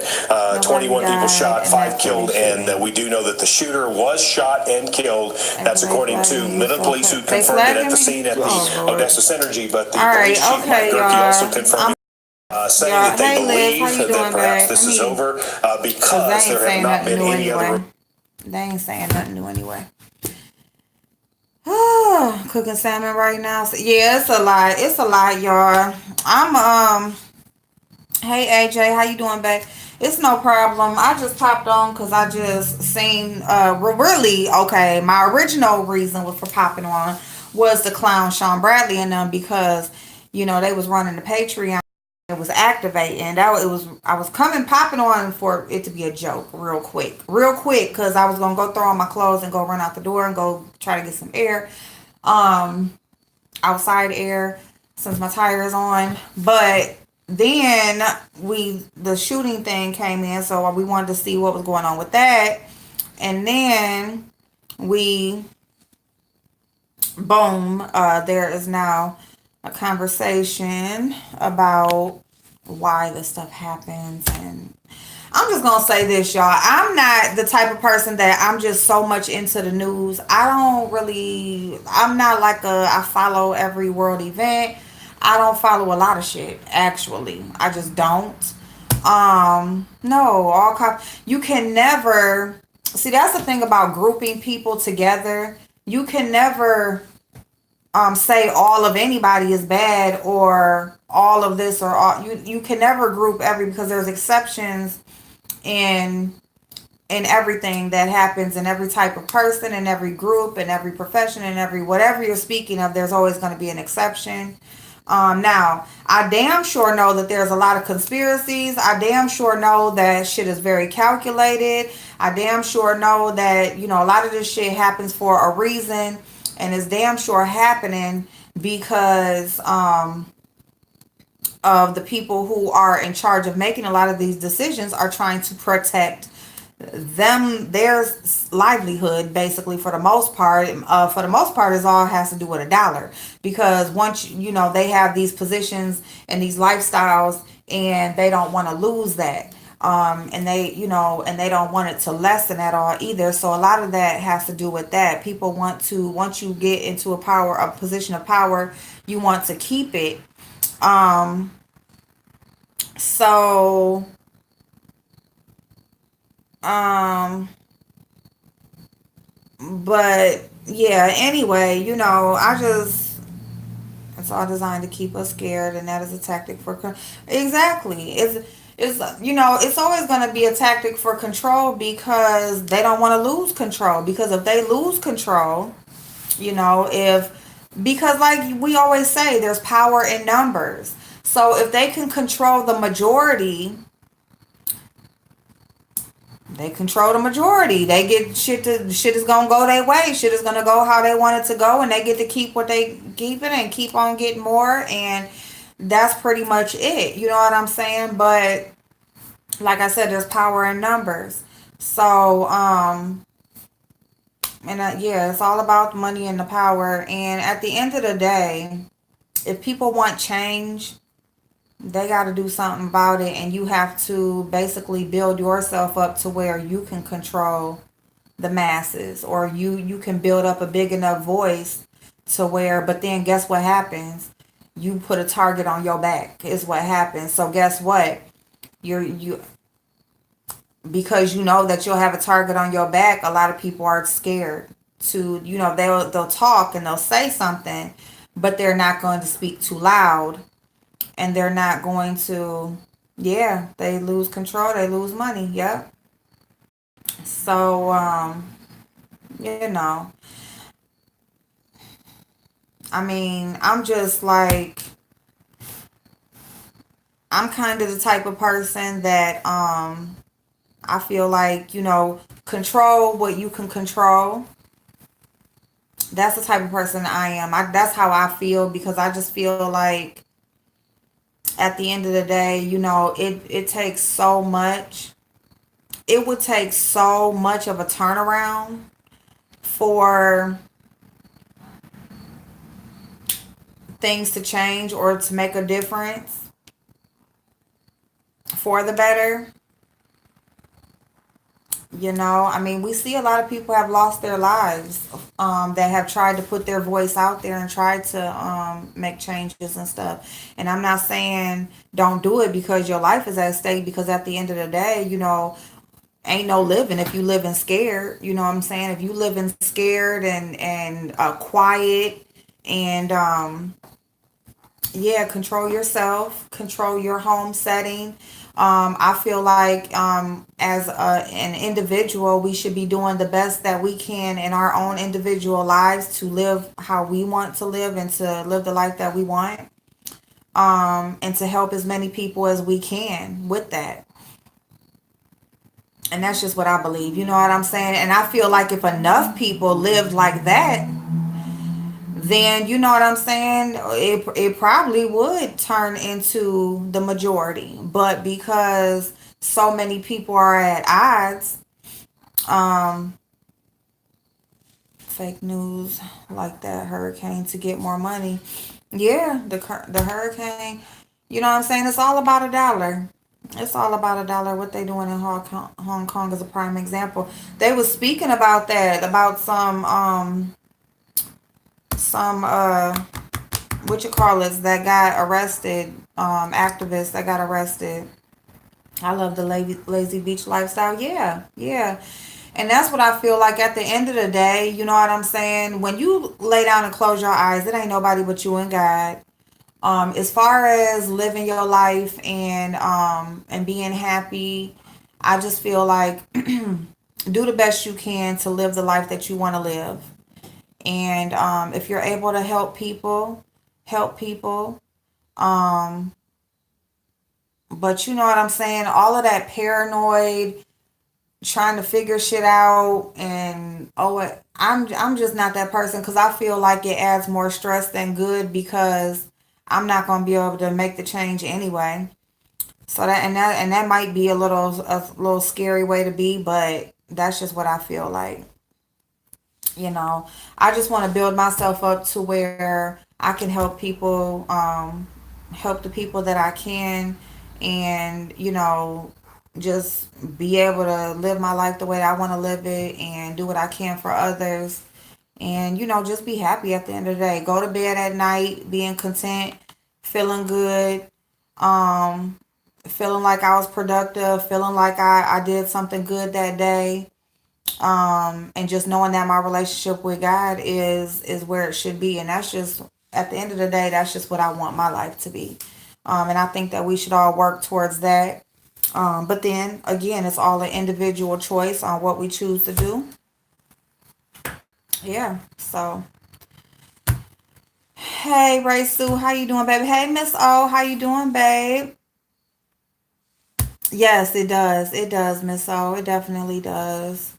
21 people shot, 5 killed, and we do know that the shooter was shot and killed. That's according to Midland Police, who confirmed it at the scene at the Odessa Synergy, but the police chief, Mike Gerke, also confirmed saying that they believe that perhaps this is over because there have not been any other. They ain't saying nothing new anyway. Cooking salmon right now. So, yeah, it's a lot. It's a lot, y'all. Hey AJ, how you doing, babe? It's no problem. I just popped on because I just seen really okay. My original reason was for popping on was the clown Sean Bradley and them because they was running the Patreon. It was activating. It was I was coming popping on for it to be a joke real quick because I was gonna go throw on my clothes and go run out the door and go try to get some air, um, outside air since my tire is on, but then the shooting thing came in, so we wanted to see what was going on with that, and then we boom, there is now a conversation about why this stuff happens. And I'm just gonna say this, y'all. I'm not the type of person that I'm just so much into the news. I'm not like I follow every world event. I don't follow a lot of shit, actually. I just don't. No, you can never see, that's the thing about grouping people together. You can never say all of anybody is bad or all of this or all you can never group because there's exceptions in everything that happens in every type of person, in every group, in every profession, in every whatever you're speaking of. There's always going to be an exception. Now I damn sure know that there's a lot of conspiracies. I damn sure know that shit is very calculated. I damn sure know that a lot of this shit happens for a reason, and it's damn sure happening because of the people who are in charge of making a lot of these decisions are trying to protect their livelihood, basically. For the most part, is all has to do with a dollar, because once they have these positions and these lifestyles, and they don't want to lose that, and they don't want it to lessen at all either. So a lot of that has to do with that. People want to, once you get into a position of power, you want to keep it. So but yeah, anyway, it's all designed to keep us scared, and that is a tactic for exactly. It's always going to be a tactic for control, because they don't want to lose control. Because if they lose control, if because like we always say, there's power in numbers. So if they can control the majority, they control the majority. They get shit is gonna go their way. Shit is gonna go how they want it to go, and they get to keep what they keep it and keep on getting more. And that's pretty much it. You know what I'm saying? But like I said, there's power in numbers. So yeah, it's all about the money and the power. And at the end of the day, if people want change, they got to do something about it, and you have to basically build yourself up to where you can control the masses, or you can build up a big enough voice to where, but then guess what happens? You put a target on your back is what happens. So guess what? You because you know that you'll have a target on your back, a lot of people are scared to, they'll talk and they'll say something, but they're not going to speak too loud, and they're not going to, yeah, they lose control, they lose money. Yep. So I mean, I'm just like, I'm kind of the type of person that I feel like, control what you can control. That's the type of person I am. That's how I feel, because I just feel like at the end of the day, it takes so much. It would take so much of a turnaround for things to change or to make a difference for the better. I mean, we see a lot of people have lost their lives, that have tried to put their voice out there and tried to make changes and stuff. And I'm not saying don't do it because your life is at stake, because at the end of the day, ain't no living if you living scared. You know what I'm saying? If you living scared and quiet, and Yeah, control yourself, control your home setting. I feel like as an individual, we should be doing the best that we can in our own individual lives to live how we want to live and to live the life that we want, and to help as many people as we can with that. And that's just what I believe. You know what I'm saying? And I feel like if enough people lived like that, then you know what I'm saying, it probably would turn into the majority. But because so many people are at odds, um, fake news like that hurricane to get more money. Yeah, the hurricane. You know what I'm saying? It's all about a dollar. It's all about a dollar. What they doing in Hong Kong is a prime example. They was speaking about that, about some what you call it, that got arrested, activists that got arrested. I love the lazy beach lifestyle. Yeah, yeah. And that's what I feel like at the end of the day, you know what I'm saying? When you lay down and close your eyes, it ain't nobody but you and God. As far as living your life and being happy, I just feel like do the best you can to live the life that you want to live. And if you're able to help people, help people. Um, but you know what I'm saying? All of that paranoid, trying to figure shit out, and I'm just not that person because I feel like it adds more stress than good because I'm not gonna be able to make the change anyway. So that might be a little scary way to be, but that's just what I feel like. You know, I just want to build myself up to where I can help people, help the people that I can, and just be able to live my life the way I want to live it and do what I can for others, and just be happy at the end of the day. Go to bed at night being content, feeling good, um feeling like I was productive, feeling like I did something good that day, and just knowing that my relationship with God is where it should be. And that's just, at the end of the day, that's just what I want my life to be. And I think that we should all work towards that. But then again, it's all an individual choice on what we choose to do. Yeah. So hey, Ray Sue, how you doing, baby? Hey, Miss O, how you doing, babe? Yes, it does. It does, Miss O. It definitely does.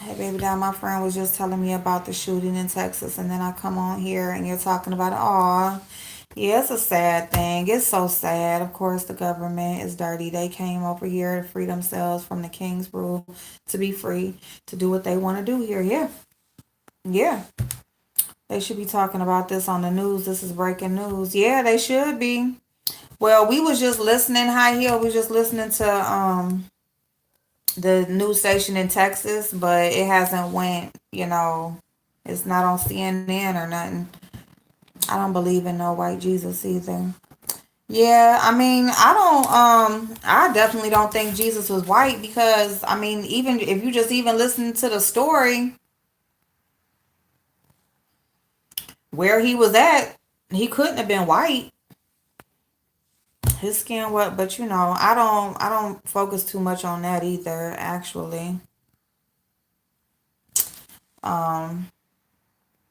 Hey, baby doll, my friend was just telling me about the shooting in Texas, and then I come on here and you're talking about it. Aw, yeah, it's a sad thing. It's so sad. Of course, the government is dirty. They came over here to free themselves from the king's rule, to be free, to do what they want to do here. Yeah, yeah. They should be talking about this on the news. This is breaking news. Yeah, they should be. Well, we was just listening, High Heel. We was just listening to the news station in Texas, but it hasn't went, it's not on CNN or nothing. I don't believe in no white Jesus either. Yeah, I mean, I definitely don't think Jesus was white because, I mean, even if you just even listen to the story where he was at, he couldn't have been white. His skin, what? But I don't focus too much on that either, actually. Um,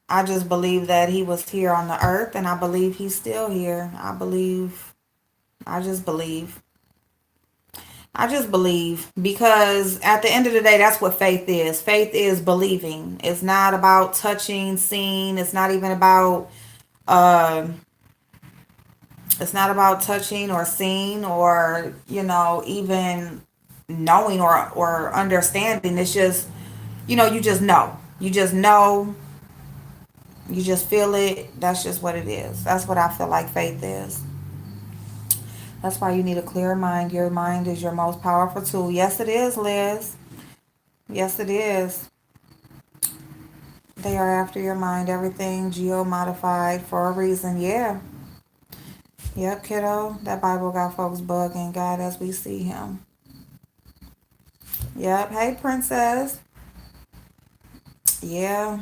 I just believe that he was here on the earth, and I believe he's still here. I just believe. I just believe because at the end of the day, that's what faith is. Faith is believing. It's not about touching, seeing. Um, it's not about touching or seeing or, even knowing or understanding. It's just, you just know. You just know. You just feel it. That's just what it is. That's what I feel like faith is. That's why you need a clear mind. Your mind is your most powerful tool. Yes, it is, Liz. Yes, it is. They are after your mind. Everything geo-modified for a reason. Yeah. Yep, kiddo. That Bible got folks bugging God as we see him. Yep. Hey, princess. Yeah.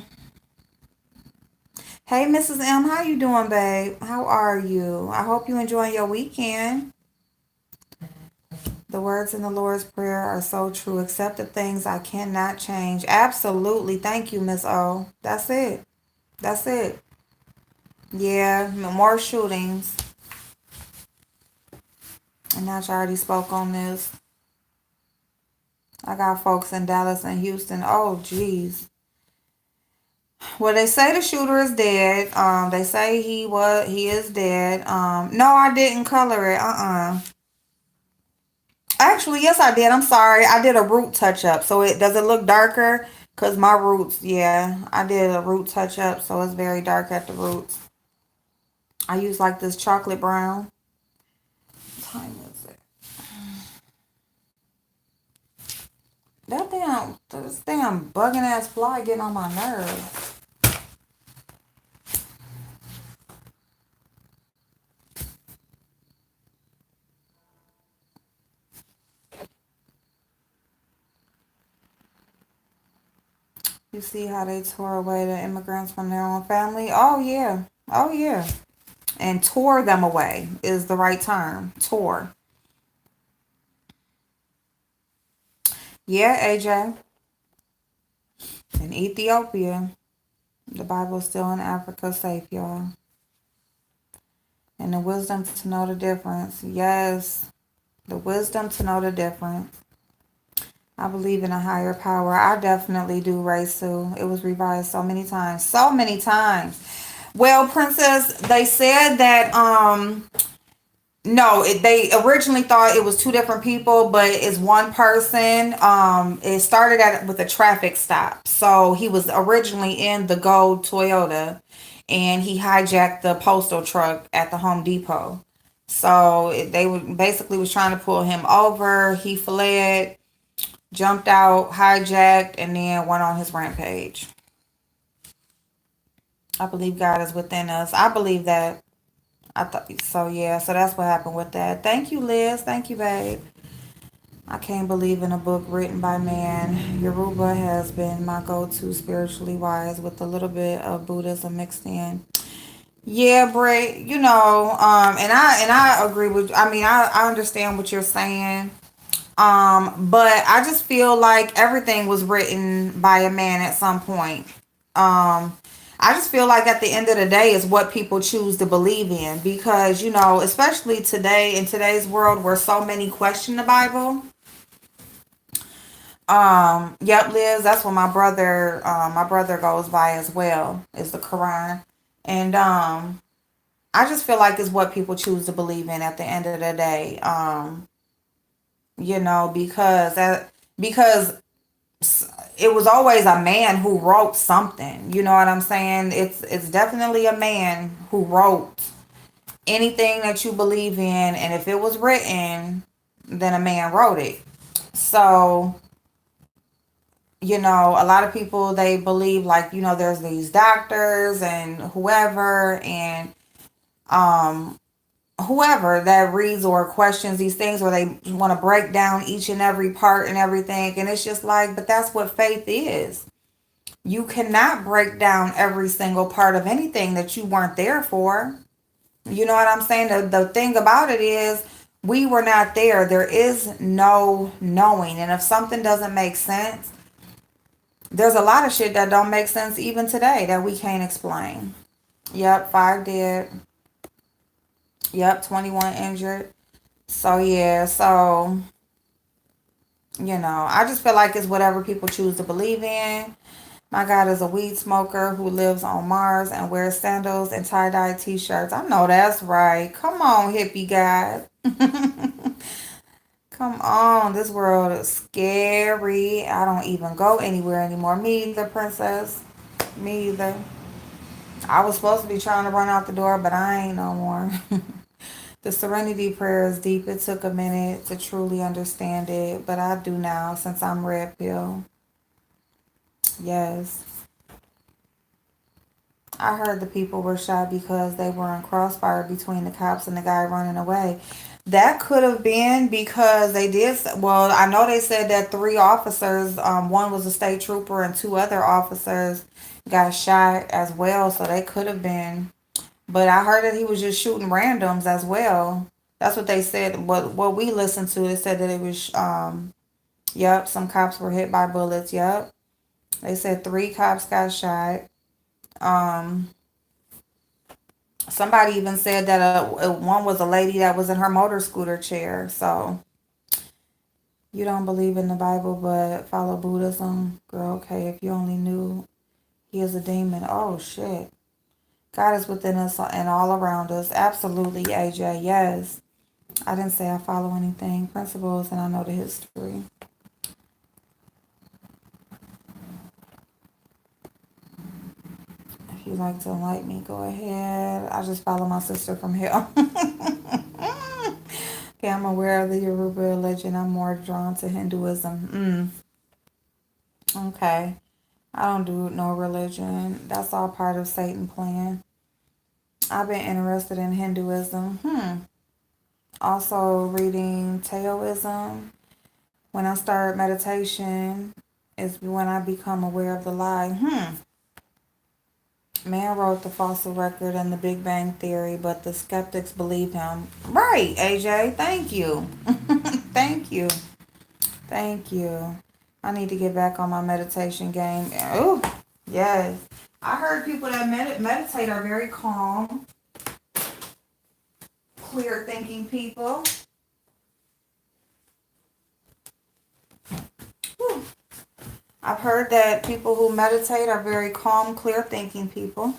Hey, Mrs. M, how you doing, babe? How are you? I hope you enjoying your weekend. The words in the Lord's Prayer are so true. Accept the things I cannot change. Absolutely. Thank you, Miss O. That's it. That's it. Yeah, more shootings. And I already spoke on this. I got folks in Dallas and Houston. Oh, geez. Well, they say the shooter is dead. They say he is dead. No, I didn't color it. Actually, yes, I did. I'm sorry. I did a root touch up. So it look darker? Cause my roots, yeah, I did a root touch up, so it's very dark at the roots. I use like this chocolate brown. What time is it? This damn bugging ass fly getting on my nerves. You see how they tore away the immigrants from their own family? Oh yeah. Oh yeah. And tore them away is the right term. Tore. Yeah, AJ. In Ethiopia. The Bible's still in Africa safe, y'all. And the wisdom to know the difference. Yes. The wisdom to know the difference. I believe in a higher power. I definitely do, Ray Sue. It was revised so many times. So many times. Well, Princess, they said that no, they originally thought it was two different people, but it's one person. It started with a traffic stop. So he was originally in the gold Toyota, and he hijacked the postal truck at the Home Depot. So they basically was trying to pull him over. He fled, jumped out, hijacked, and then went on his rampage. I believe God is within us. I believe that. I thought so. Yeah. So that's what happened with that. Thank you, Liz. Thank you, babe. I can't believe in a book written by man. Yoruba has been my go-to spiritually wise with a little bit of Buddhism mixed in. Yeah, Bray. And I agree with. I mean, I understand what you're saying. But I just feel like everything was written by a man at some point. I just feel like at the end of the day is what people choose to believe in because, especially today in today's world where so many question the Bible. Yep, Liz, that's what my brother goes by as well, is the Quran. And I just feel like it's what people choose to believe in at the end of the day. Because it was always a man who wrote something. You know what I'm saying? It's definitely a man who wrote anything that you believe in, and if it was written, then a man wrote it. So, a lot of people they believe like, there's these doctors and um whoever that reads or questions these things or they want to break down each and every part and everything, and it's just like, but that's what faith is. You cannot break down every single part of anything that you weren't there for. You know what I'm saying? The thing about it is we were not there. There is no knowing. And if something doesn't make sense, there's a lot of shit that don't make sense even today that we can't explain. Yep, 5 dead. Yep, 21 injured. So yeah, I just feel like it's whatever people choose to believe in. My God is a weed smoker who lives on Mars and wears sandals and tie-dye t-shirts. I know that's right. Come on, hippie guys. Come on. This world is scary. I don't even go anywhere anymore. Me either, princess. Me either. I was supposed to be trying to run out the door, but I ain't no more. The serenity prayer is deep. It took a minute to truly understand it, but I do now since I'm red pill. Yes. I heard the people were shot because they were in crossfire between the cops and the guy running away. That could have been because they did. Well, I know they said that three officers, one was a state trooper and two other officers got shot as well. So they could have been. But I heard that he was just shooting randoms as well. That's what they said. What we listened to, it said that it was, yep, some cops were hit by bullets. Yep. They said three cops got shot. Um, Somebody even said that one was a lady that was in her motor scooter chair. So you don't believe in the Bible but follow Buddhism? Girl, okay, if you only knew he is a demon. Oh, shit. God is within us and all around us. Absolutely, AJ, yes. I didn't say I follow anything. Principles, and I know the history. If you'd like to enlighten me, go ahead. I just follow my sister from hell. Okay, I'm aware of the Yoruba religion. I'm more drawn to Hinduism. Okay. I don't do no religion. That's all part of Satan plan. I've been interested in Hinduism. Also reading Taoism. When I start meditation is when I become aware of the lie. Man wrote the fossil record and the Big Bang Theory, but the skeptics believe him. Right, AJ. Thank you. Thank you. Thank you. I need to get back on my meditation game. Oh, yes. I heard people that meditate are very calm, clear thinking people. Whew. I've heard that people who meditate are very calm, clear thinking people.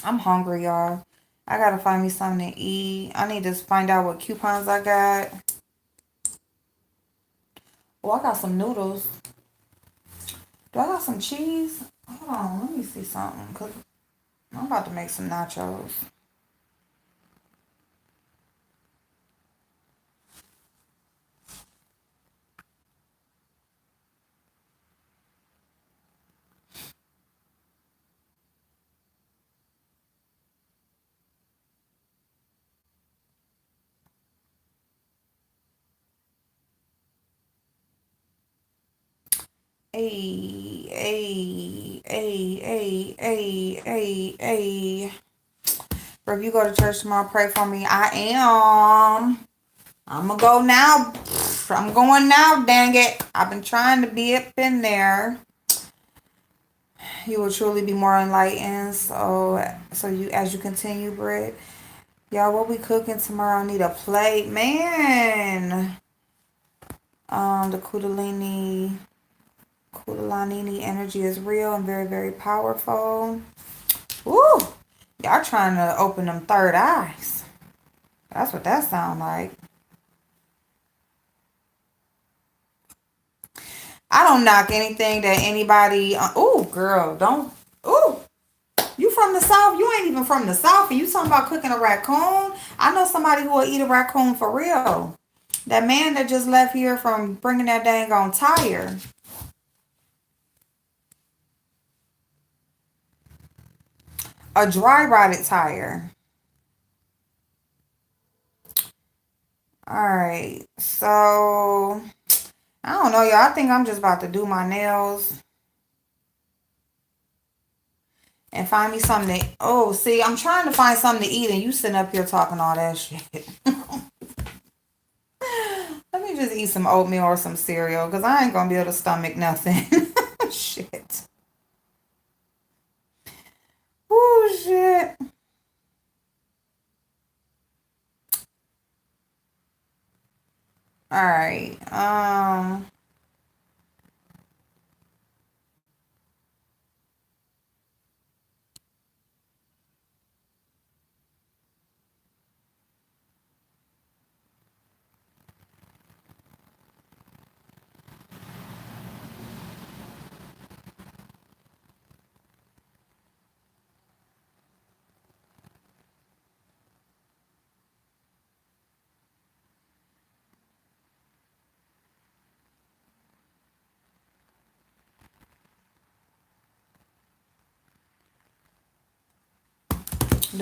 I'm hungry, y'all. I gotta find me something to eat. I need to find out what coupons I got. Oh, I got some noodles. Do I got some cheese? Hold on, let me see something. Cause I'm about to make some nachos. Hey, hey, hey, hey, hey, hey, hey. Or if you go to church tomorrow, pray for me. I am. I'm gonna go now. I'm going now, dang it. I've been trying to be up in there. You will truly be more enlightened. So you, as you continue, Britt. Y'all, what we cooking tomorrow? I need a plate, man. The Kundalini energy is real and very, very powerful. Woo! Y'all trying to open them third eyes. That's what that sound like. I don't knock anything that anybody. Ooh, girl, don't. Ooh, you from the South? You ain't even from the South, and you talking about cooking a raccoon? I know somebody who will eat a raccoon for real. That man that just left here from bringing that dang on tire. A dry rotted tire. Alright, so I don't know, y'all. I think I'm just about to do my nails and find me something to. Oh, see, I'm trying to find something to eat, and you sitting up here talking all that shit. Let me just eat some oatmeal or some cereal, because I ain't gonna be able to stomach nothing. Shit. Oh, shit. Alright, do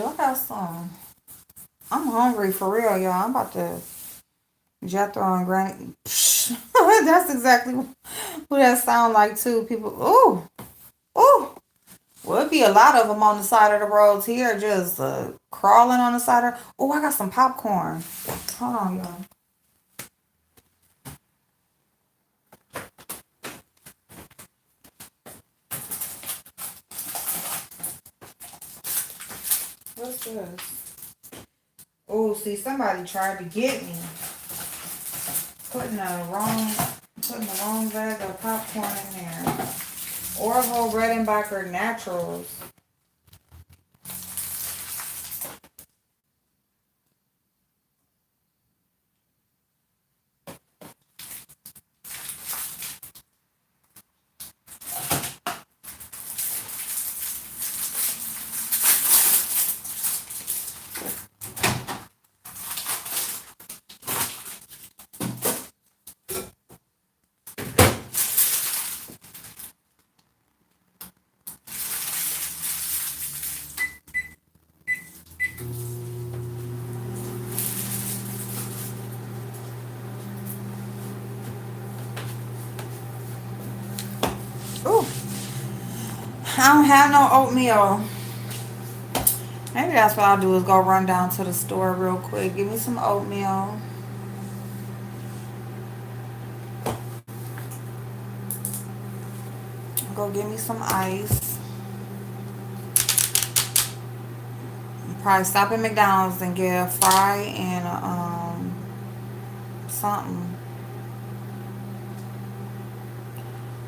I got some? I'm hungry for real, y'all. I'm about to Jethro and Granny. That's exactly what that sound like too. People, ooh, ooh. Well, it'd be a lot of them on the side of the roads here, just crawling on the side of. Oh, I got some popcorn. Hold on, y'all. What's this? Oh, see, somebody tried to get me. Putting the wrong bag of popcorn in there. Orville Redenbacher Naturals. Ooh, I don't have no oatmeal. Maybe that's what I'll do is go run down to the store real quick. Give me some oatmeal. Go get me some ice. Probably stop at McDonald's and get a fry and something.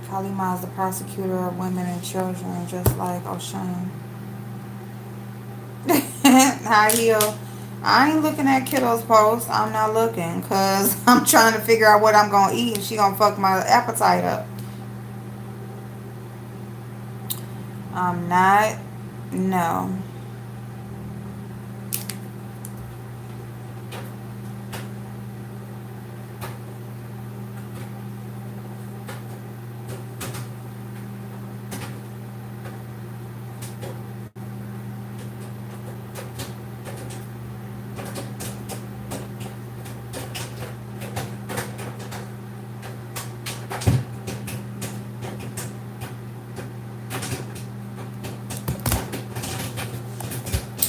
Kalima is the prosecutor of women and children, just like O'Shane. High heel. I ain't looking at kiddos posts. I'm not looking because I'm trying to figure out what I'm going to eat and she going to fuck my appetite up. I'm not. No.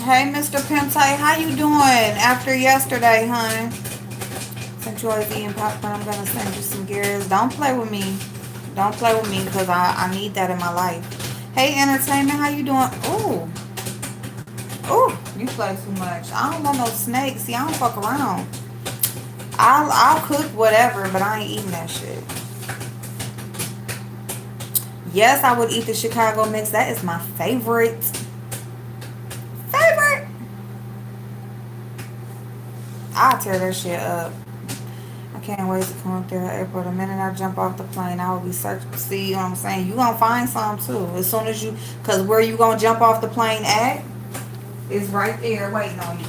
Hey, Mr. Pimptight, how you doing after yesterday, hon? Since you always eating popcorn, I'm going to send you some gears. Don't play with me. Don't play with me because I need that in my life. Hey, Entertainment, how you doing? Ooh. Ooh, you play too much. I don't want no snakes. See, I don't fuck around. I'll cook whatever, but I ain't eating that shit. Yes, I would eat the Chicago mix. That is my favorite. I'll tear that shit up. I can't wait to come up there in April. The minute I jump off the plane, I will be searching. See what I'm saying? You gonna find some too. As soon as you, cause where you gonna jump off the plane at is right there waiting on you.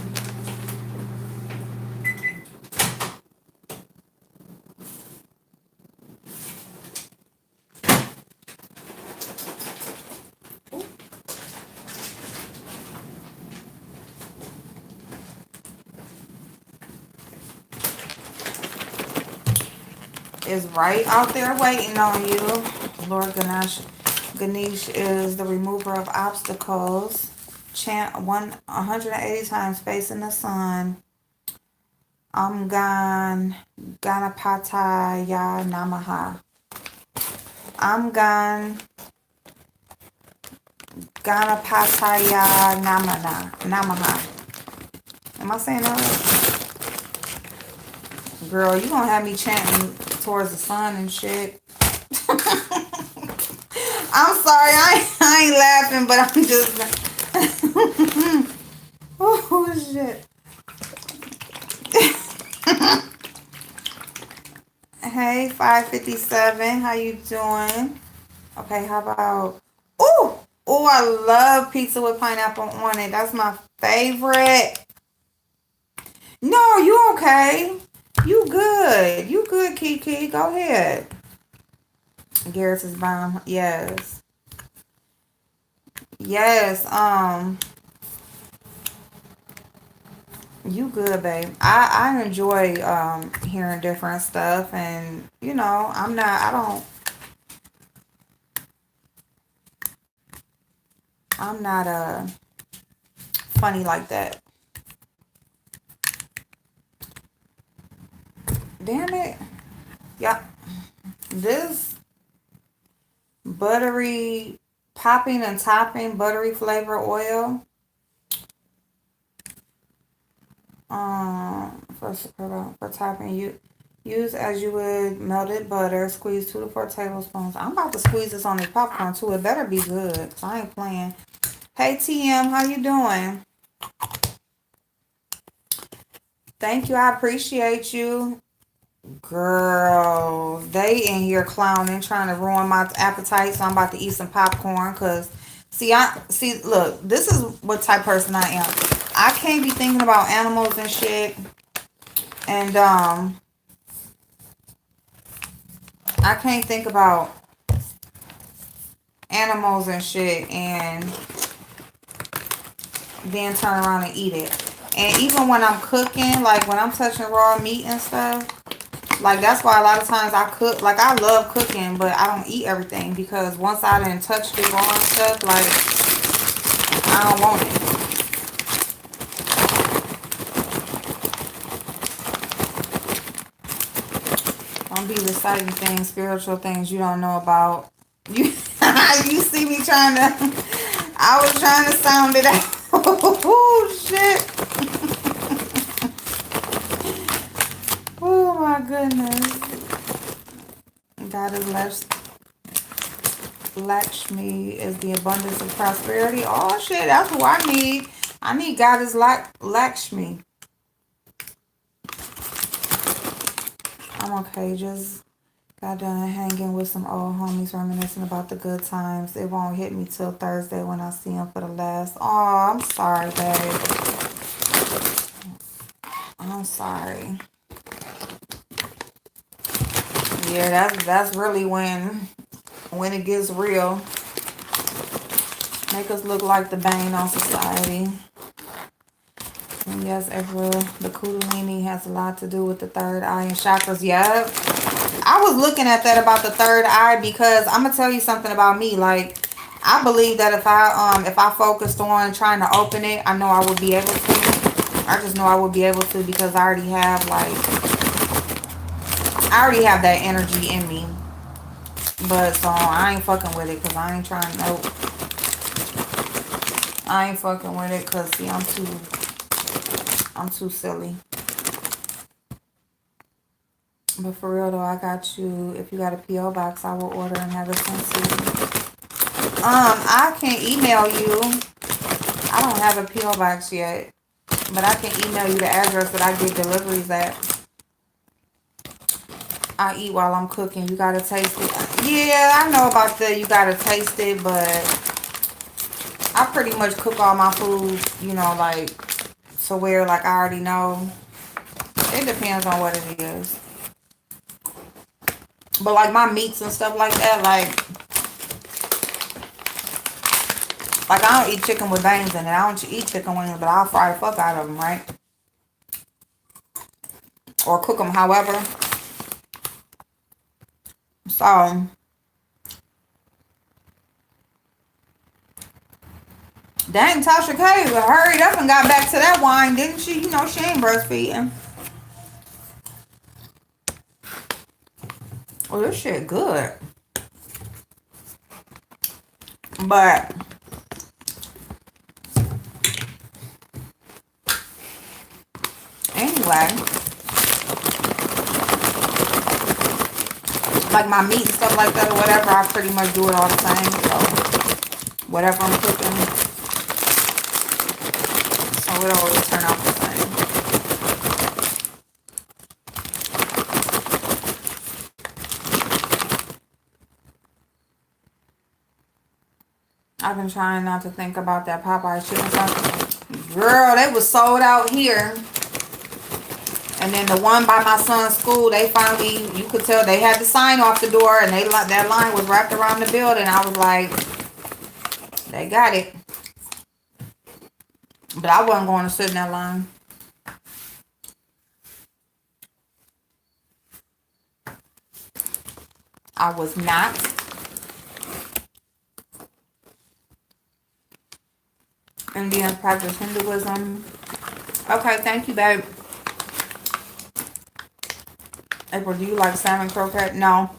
Is right out there waiting on you. Lord Ganesh is the remover of obstacles. Chant 180 times facing the sun. I'm Ganapataya Namaha. I'm Ganapataya Namaha. Am I saying that right? Girl, you gonna have me chanting towards the sun and shit. I'm sorry, I ain't laughing, but I'm just oh shit. Hey, 557, how you doing? Okay, how about ooh, I love pizza with pineapple on it. That's my favorite. No, you okay? You good? You good, Kiki? Go ahead. Garrett's is bomb. Yes. You good, babe. I enjoy hearing different stuff, and you know, I'm not funny like that. Damn it. Yeah. This buttery popping and topping buttery flavor oil. For topping, you use as you would melted butter. Squeeze 2 to 4 tablespoons. I'm about to squeeze this on this popcorn too. It better be good, 'cause I ain't playing. Hey TM, how you doing? Thank you. I appreciate you. Girl, they in here clowning, trying to ruin my appetite. So I'm about to eat some popcorn. Cause look, this is what type of person I am. I can't be thinking about animals and shit. And I can't think about animals and shit and then turn around and eat it. And even when I'm cooking, like when I'm touching raw meat and stuff, like that's why a lot of times I cook. Like I love cooking, but I don't eat everything because once I done touched the raw and stuff, like I don't want it. Don't be reciting things, spiritual things you don't know about. You, you see me trying to. I was trying to sound it out. Oh shit. Oh my goodness. God is Lakshmi is the abundance of prosperity. Oh shit, that's who I need. I need God is Lakshmi. I'm okay, just got done hanging with some old homies reminiscing about the good times. It won't hit me till Thursday when I see them for the last. Oh, I'm sorry, babe. I'm sorry. Yeah, that's really when it gets real. Make us look like the bane on society. And yes, April, the Kundalini has a lot to do with the third eye and chakras. Yeah, I was looking at that about the third eye because I'm gonna tell you something about me. Like, I believe that if I focused on trying to open it, I know I would be able to. I just know I would be able to because I already have that energy in me. But so I ain't fucking with it because I ain't trying. Nope. I ain't fucking with it because see, I'm too silly. But for real though, I got you. If you got a PO box, I will order and have it sent to you. I can email you. I don't have a PO box yet, but I can email you the address that I get deliveries at. I eat while I'm cooking. You gotta taste it. Yeah, I know about the you gotta taste it, but I pretty much cook all my food, you know, like to where like I already know. It depends on what it is. But like my meats and stuff like that, like I don't eat chicken with veins in it. I don't eat chicken wings, but I'll fry the fuck out of them, right? Or cook them however. So, dang, Tasha K hurried up and got back to that wine, didn't she? You know, she ain't breastfeeding. Oh, this shit good. But anyway, like my meat and stuff like that or whatever, I pretty much do it all the time. So whatever I'm cooking, so it always turn out the same. I've been trying not to think about that Popeye chicken something. Girl, they was sold out here. And then the one by my son's school, they finally, you could tell they had the sign off the door and that line was wrapped around the building. I was like, they got it. But I wasn't going to sit in that line. I was not. Indians practice Hinduism. Okay, thank you, babe. April, do you like salmon croquette? No.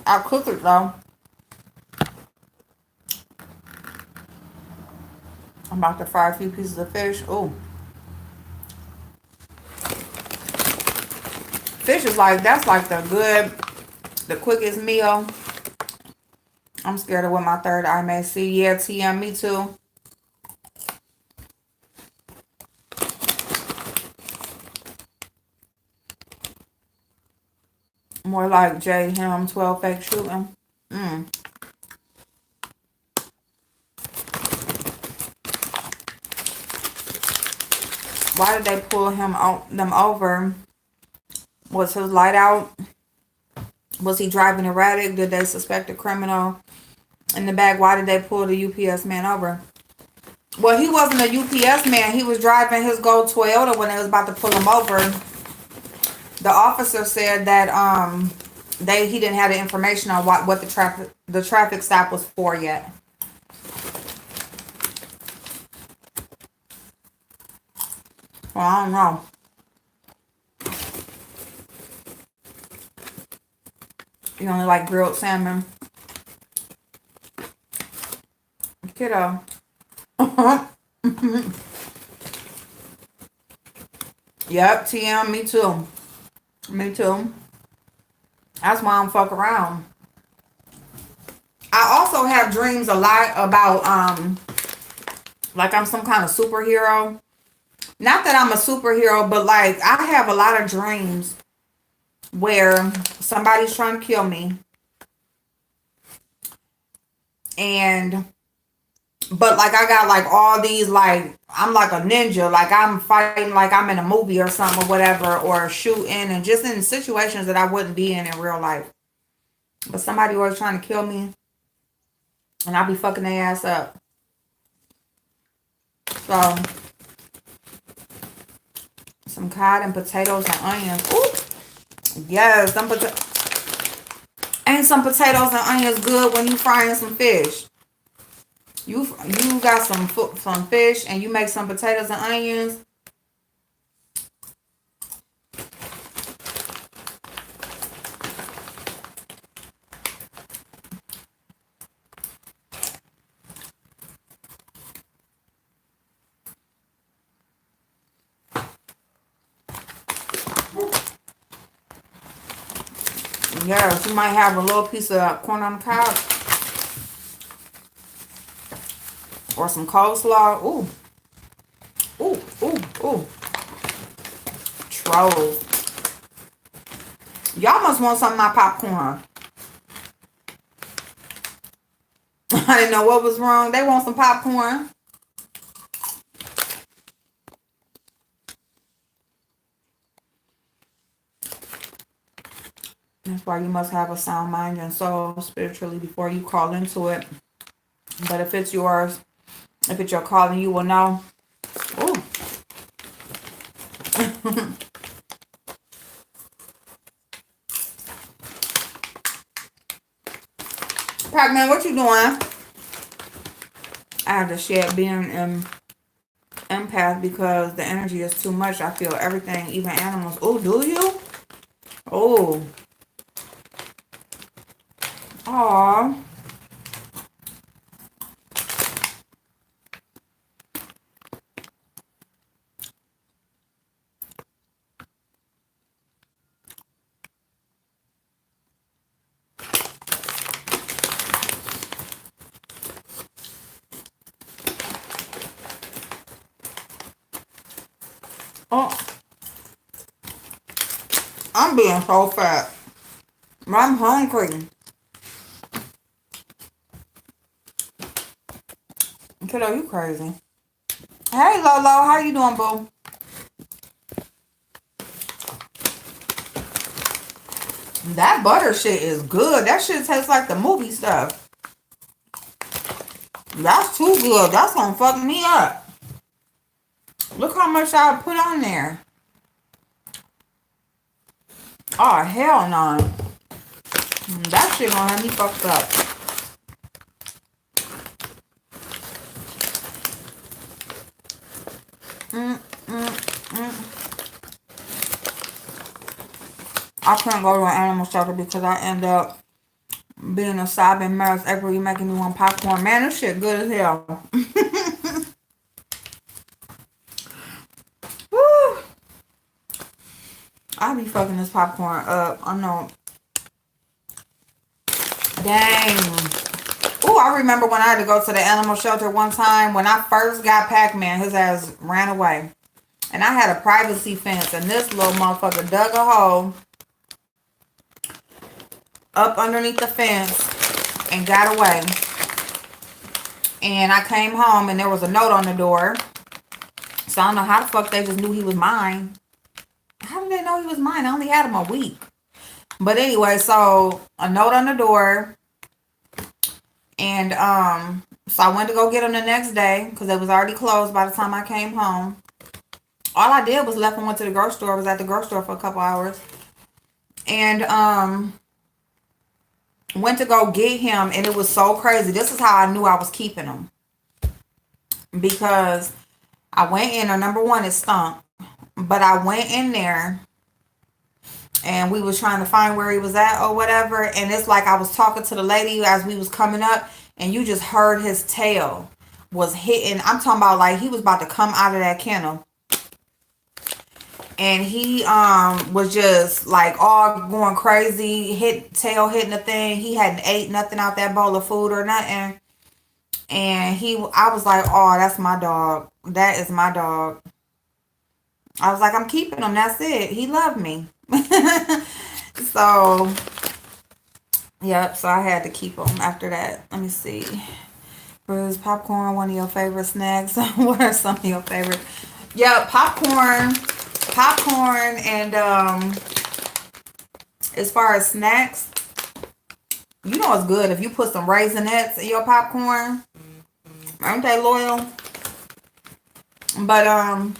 I'll cook it though. I'm about to fry a few pieces of fish. Oh. Fish is like, that's like the quickest meal. I'm scared of what my third eye may see. Yeah, TM, me too. More like J, him, 12 fake shooting. Why did they pull them over? Was his light out? Was he driving erratic? Did they suspect a criminal in the back? Why did they pull the UPS man over? Well, he wasn't a UPS man. He was driving his gold Toyota when they was about to pull him over. The officer said that he didn't have the information on what the traffic stop was for yet. Well, I don't know. You only like grilled salmon. Kiddo. Yep, TM, me too. Me too. That's why I don't fuck around. I also have dreams a lot about, like I'm some kind of superhero. Not that I'm a superhero, but like I have a lot of dreams where somebody's trying to kill me. But like I got like all these, like I'm like a ninja, like I'm fighting like I'm in a movie or something or whatever, or shooting, and just in situations that I wouldn't be in real life. But somebody always trying to kill me, and I'll be fucking their ass up. So some cod and potatoes and onions. Ooh, yes, and some potatoes and onions good when you frying some fish. You got some fish and you make some potatoes and onions. Yes, you might have a little piece of corn on the cob. Or some coleslaw. Ooh. Ooh, ooh, ooh. Trolls. Y'all must want some of my popcorn. I didn't know what was wrong. They want some popcorn. That's why you must have a sound mind and soul spiritually before you call into it. But if it's yours, if it's your calling, you will know. Ooh. Pac-Man, what you doing? I have to shed being an empath because the energy is too much. I feel everything, even animals. Oh, do you? Oh. Aww. Oh, I'm being so fat. I'm hungry. Kiddo, you crazy. Hey, Lolo, how you doing, boo? That butter shit is good. That shit tastes like the movie stuff. That's too good. That's gonna fuck me up. Look how much I put on there. Oh, hell no. That shit gonna have me fucked up. I couldn't go to an animal shelter because I end up being a sobbing mess. Every making me want popcorn. Man, this shit good as hell. Woo. I be fucking this popcorn up. I know. Dang. Oh, I remember when I had to go to the animal shelter one time. When I first got Pac-Man, his ass ran away. And I had a privacy fence. And this little motherfucker dug a hole up underneath the fence and got away. And I came home and there was a note on the door. So I don't know how the fuck they just knew he was mine. How did they know he was mine? I only had him a week. But anyway, so a note on the door. And so I went to go get him the next day because it was already closed by the time I came home. All I did was left and went to the grocery store. I was at the grocery store for a couple hours. And went to go get him, and it was so crazy. This is how I knew I was keeping him. Because I went in, or number one, it stunk. But I went in there, and we was trying to find where he was at or whatever. And it's like I was talking to the lady as we was coming up, and you just heard his tail was hitting. I'm talking about like he was about to come out of that kennel. And he was just like all going crazy, tail hitting the thing. He hadn't ate nothing out that bowl of food or nothing. And I was like, oh, that's my dog. That is my dog. I was like, I'm keeping him. That's it. He loved me. So, yep. So I had to keep him after that. Let me see. Was popcorn one of your favorite snacks? What are some of your favorite? Yeah, popcorn, and as far as snacks, you know it's good if you put some Raisinets in your popcorn. Aren't they loyal? But I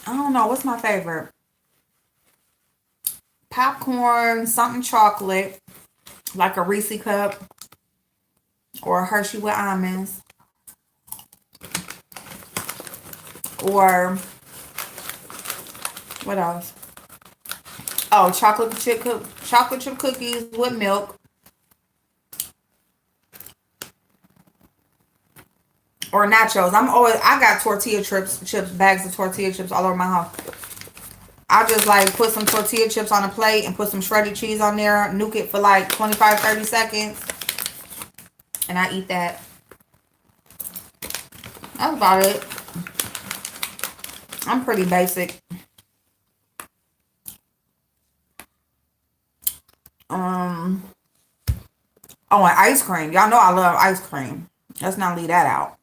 don't know. What's my favorite? Popcorn, something chocolate, like a Reese cup or a Hershey with almonds. Or what else? Oh, chocolate chip cookies with milk. Or nachos. I got tortilla chips, bags of tortilla chips all over my house. I just like put some tortilla chips on a plate and put some shredded cheese on there, nuke it for like 25-30 seconds. And I eat that. That's about it. I'm pretty basic. Oh, and ice cream. Y'all know I love ice cream. Let's not leave that out.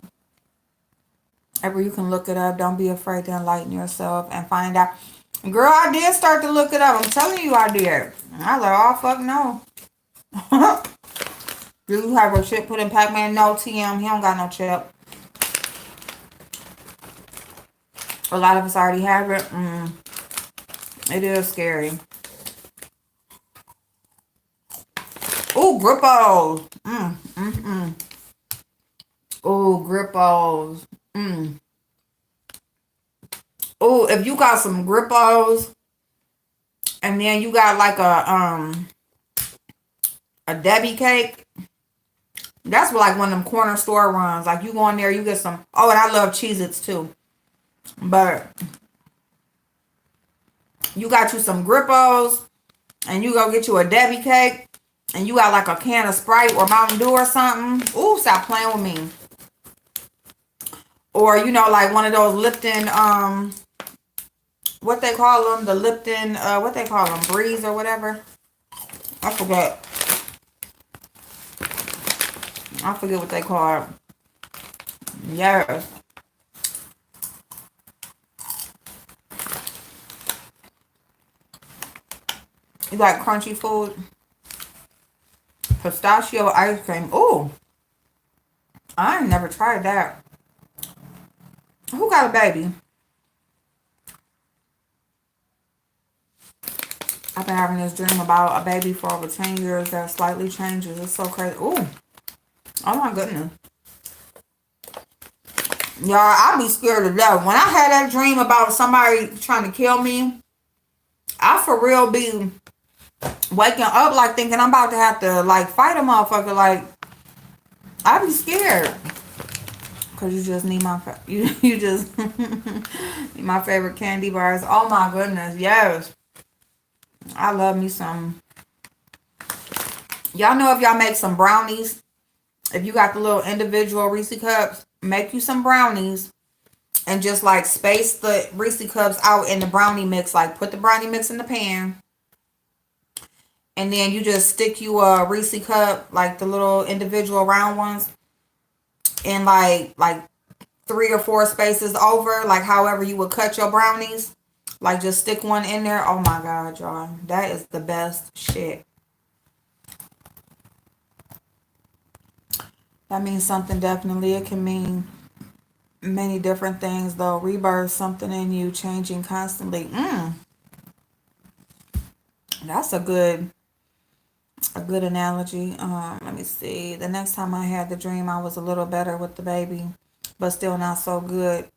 Ever you can look it up. Don't be afraid to enlighten yourself and find out. Girl, I did start to look it up. I'm telling you I did. I was like, oh, fuck no. Do you have a chip put in Pac-Man? No, TM. He don't got no chip. A lot of us already have it. It is scary. Ooh, Grippos. Ooh, Grippos. Ooh, if you got some Grippos, and then you got like a Debbie cake, that's like one of them corner store runs. Like you go in there, you get some. Oh, and I love Cheez-Its too. But you got you some Grippos, and you go get you a Debbie cake, and you got like a can of Sprite or Mountain Dew or something. Ooh, stop playing with me. Or, you know, like one of those Lipton, what they call them? The Lipton, what they call them? Breeze or whatever? I forget. I forget what they call it. Yes. You like crunchy food? Pistachio ice cream. Ooh. I ain't never tried that. Who got a baby? I've been having this dream about a baby for over 10 years that slightly changes. It's so crazy. Ooh. Oh my goodness. Y'all, I be scared to death. When I had that dream about somebody trying to kill me, I for real be waking up like thinking I'm about to have to like fight a motherfucker. Like, I be scared. Cause you just need my you just need my favorite candy bars. Oh my goodness, yes. I love me some. Y'all know if y'all make some brownies, if you got the little individual Reese cups, make you some brownies and just like space the Reese cups out in the brownie mix. Like put the brownie mix in the pan. And then you just stick you a Reese cup, like the little individual round ones, in like 3 or 4 spaces over, like however you would cut your brownies. Like just stick one in there. Oh my God, y'all. That is the best shit. That means something definitely. It can mean many different things though. Rebirth, something in you changing constantly. That's a good analogy. Let me see. The next time I had the dream, I was a little better with the baby, but still not so good.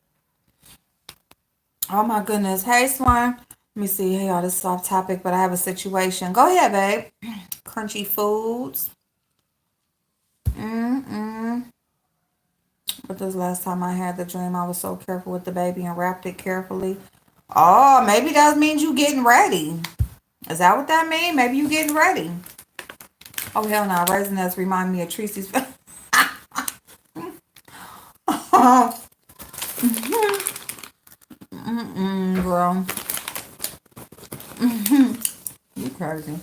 Oh my goodness. Hey, Swan. Let me see. Hey, y'all, this is off topic, but I have a situation. Go ahead, babe. Crunchy foods. But this last time I had the dream, I was so careful with the baby and wrapped it carefully. Oh, maybe that means you getting ready. Is that what that means? Maybe you getting ready. Oh, hell no. Raisinets remind me of Tracy's. Girl. You crazy.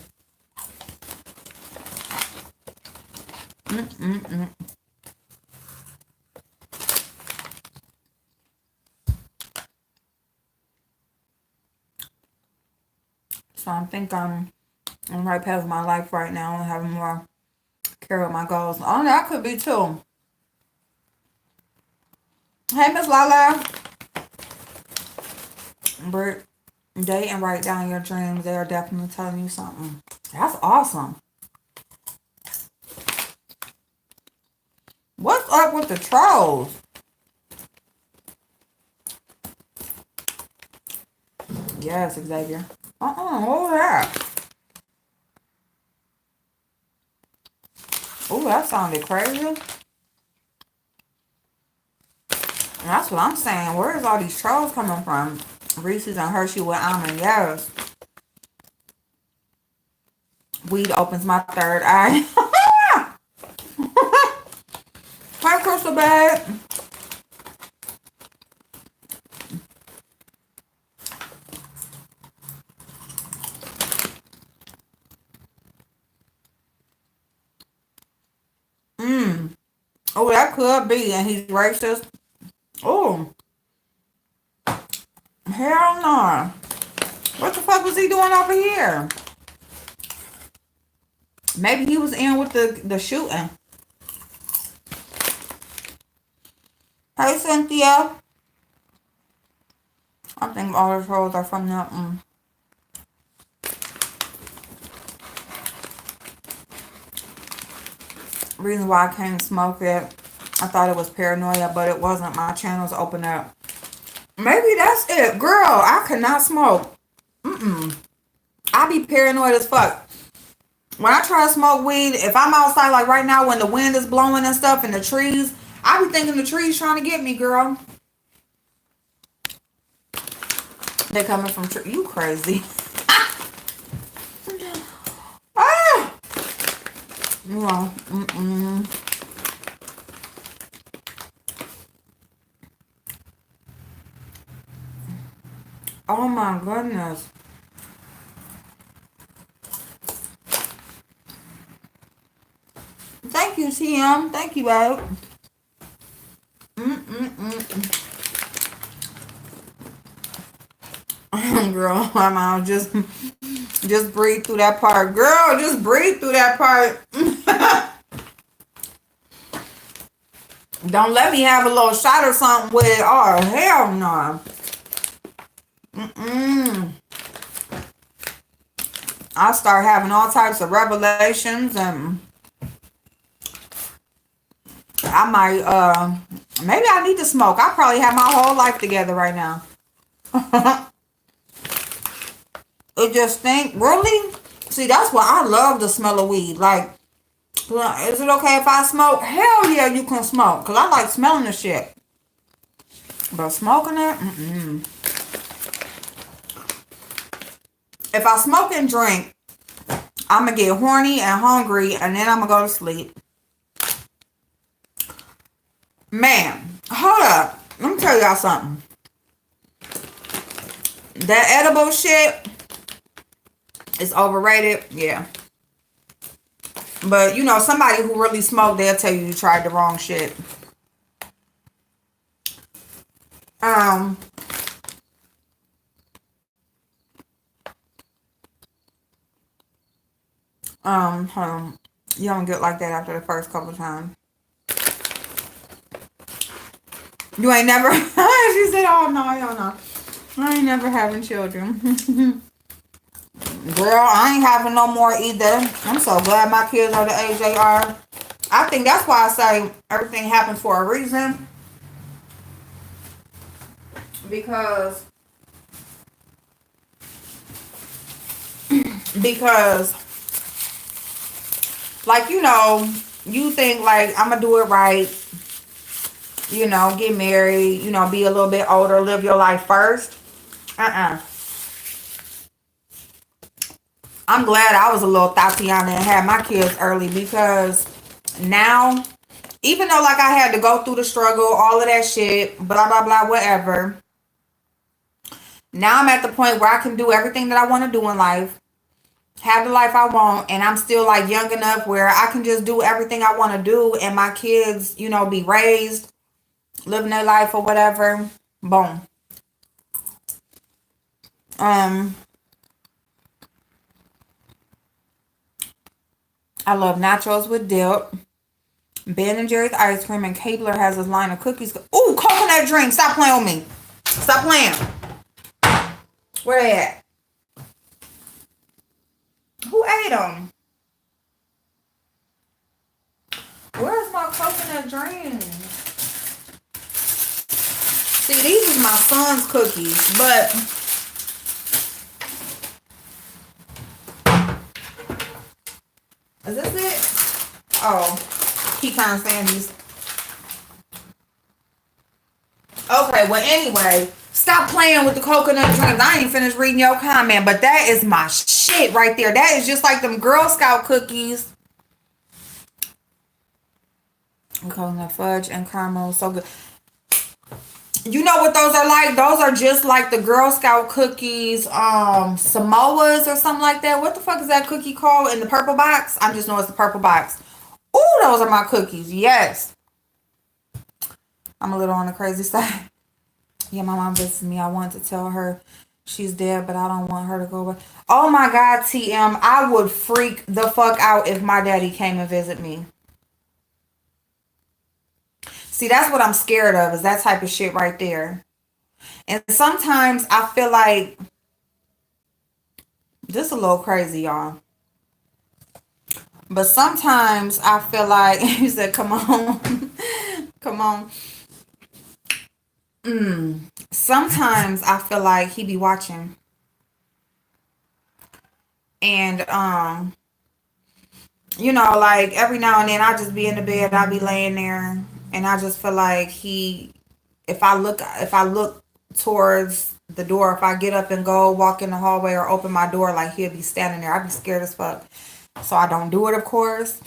So I think I'm right past my life right now and having more care of my goals. Oh, that could be too. Hey, Miss Lala. Bert, date and write down your dreams. They are definitely telling you something. That's awesome. What's up with the trolls? Yes, Xavier. What was that? Oh, that sounded crazy. That's what I'm saying. Where is all these trolls coming from? Reese's and Hershey with almond. Yes. Weed opens my third eye. Hi, Crystal Bag. Oh, that could be. And he's racist. Oh. Hell no. What the fuck was he doing over here? Maybe he was in with the shooting. Hey, Cynthia. I think all the trolls are from that. Reason why I can't smoke it. I thought it was paranoia, but it wasn't. My channel's open up. Maybe that's it. Girl, I cannot smoke. I be paranoid as fuck. When I try to smoke weed, if I'm outside like right now when the wind is blowing and stuff and the trees, I be thinking the trees trying to get me, girl. They coming from you crazy. Ah! No. Oh my goodness. Thank you, TM. Thank you, babe. Girl, I'm out. Just breathe through that part. Girl, just breathe through that part. Don't let me have a little shot or something with it. Oh, hell no. I start having all types of revelations, and I might, maybe I need to smoke. I probably have my whole life together right now. It just think, really? See, that's why I love the smell of weed. Like, is it okay if I smoke? Hell yeah, you can smoke. Because I like smelling the shit. But smoking it? Mm-mm. If I smoke and drink, I'm going to get horny and hungry, and then I'm going to go to sleep. Man, hold up. Let me tell y'all something. That edible shit is overrated. Yeah. But, you know, somebody who really smoked, they'll tell you tried the wrong shit. Hold on. You don't get like that after the first couple times. You ain't never, she said, oh no, no. I ain't never having children. Girl, I ain't having no more either. I'm so glad my kids are the age they are. I think that's why I say everything happens for a reason. Because like, you know, you think like I'm gonna do it right, you know, get married, you know, be a little bit older, live your life first. I'm glad I was a little Tatiana and had my kids early, because now, even though like I had to go through the struggle, all of that shit, blah, blah, blah, whatever. Now I'm at the point where I can do everything that I want to do in life, have the life I want, and I'm still like young enough where I can just do everything I want to do, and my kids, you know, be raised, living their life or whatever. Boom. I love nachos with dip. Ben & Jerry's ice cream, and Cabler has his line of cookies. Ooh, coconut drink. Stop playing with me. Stop playing. Where they at? Who ate them? Where's my coconut drink? See, these is my son's cookies, but is this it? Oh, keep kind of saying these. Okay, well, anyway, stop playing with the coconut drinks. I ain't finished reading your comment, but that is my shit right there. That is just like them Girl Scout cookies. Coconut fudge and caramel, so good. You know what those are like? Those are just like the Girl Scout cookies, Samoas or something like that. What the fuck is that cookie called in the purple box? I just know it's the purple box. Ooh, those are my cookies. Yes. I'm a little on the crazy side. Yeah, my mom visits me. I wanted to tell her she's dead, but I don't want her to go away. Oh my God, TM. I would freak the fuck out if my daddy came and visit me. See, that's what I'm scared of, is that type of shit right there. And sometimes I feel like, this is a little crazy, y'all. But sometimes I feel like, he said, come on. Come on. Sometimes I feel like he be watching. And, you know, like every now and then I just be in the bed, I be laying there, and I just feel like if I look towards the door, if I get up and go walk in the hallway or open my door, like he'll be standing there. I'd be scared as fuck. So I don't do it, of course.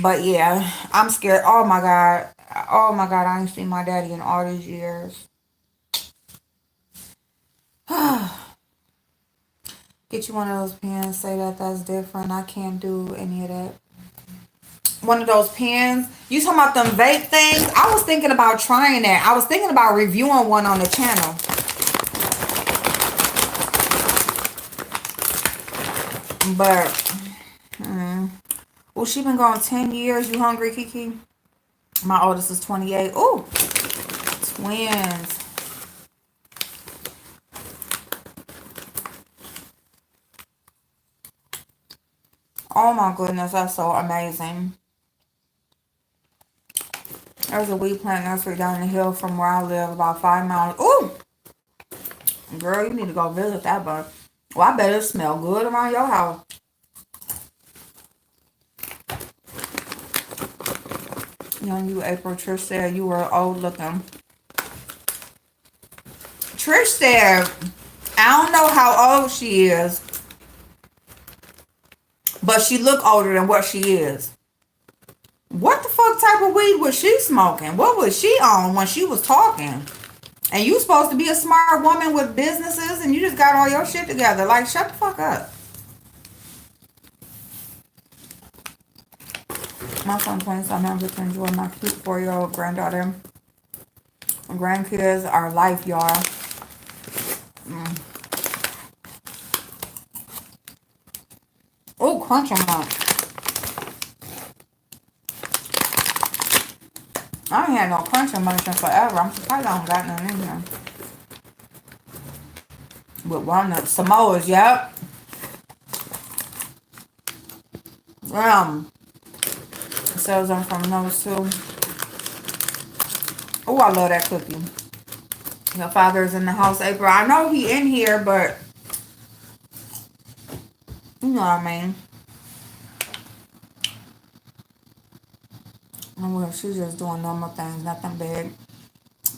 But yeah, I'm scared. Oh my God. Oh my God, I ain't seen my daddy in all these years. Get you one of those pens. Say that's different. I can't do any of that. One of those pens. You talking about them vape things? I was thinking about trying that. I was thinking about reviewing one on the channel. But, well, she been gone 10 years. You hungry, Kiki? My oldest is 28. Ooh, twins. Oh my goodness, that's so amazing. There's a weed plant nursery down the hill from where I live, about 5 miles. Ooh, girl, you need to go visit that bud. Well, I bet it smell good around your house. Young you, April. Trish said you were old looking. Trish said, I don't know how old she is, but she look older than what she is. What the fuck type of weed was she smoking? What was she on when she was talking? And you supposed to be a smart woman with businesses and you just got all your shit together. Like, shut the fuck up. My son 27, I'm just enjoying my cute 4-year-old granddaughter. Grandkids are life, y'all. Oh, crunch them up. I ain't had no crunching munch in forever. I'm surprised I don't got none in here. With walnut Samoas, yep. Sells them from those two. Oh, I love that cookie. Your father's in the house, April. I know he in here, but you know what I mean. Oh, well, she's just doing normal things, nothing big.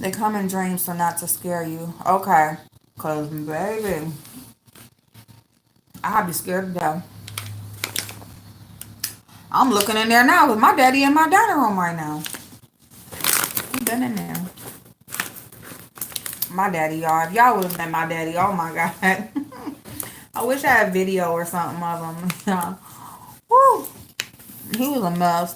They come in dreams, so not to scare you. Okay. Because, baby, I'd be scared to death. I'm looking in there now with my daddy in my dining room right now. He been in there. My daddy, y'all. If y'all would have met my daddy, oh my God. I wish I had video or something of him. Yeah. Woo. He was a mess.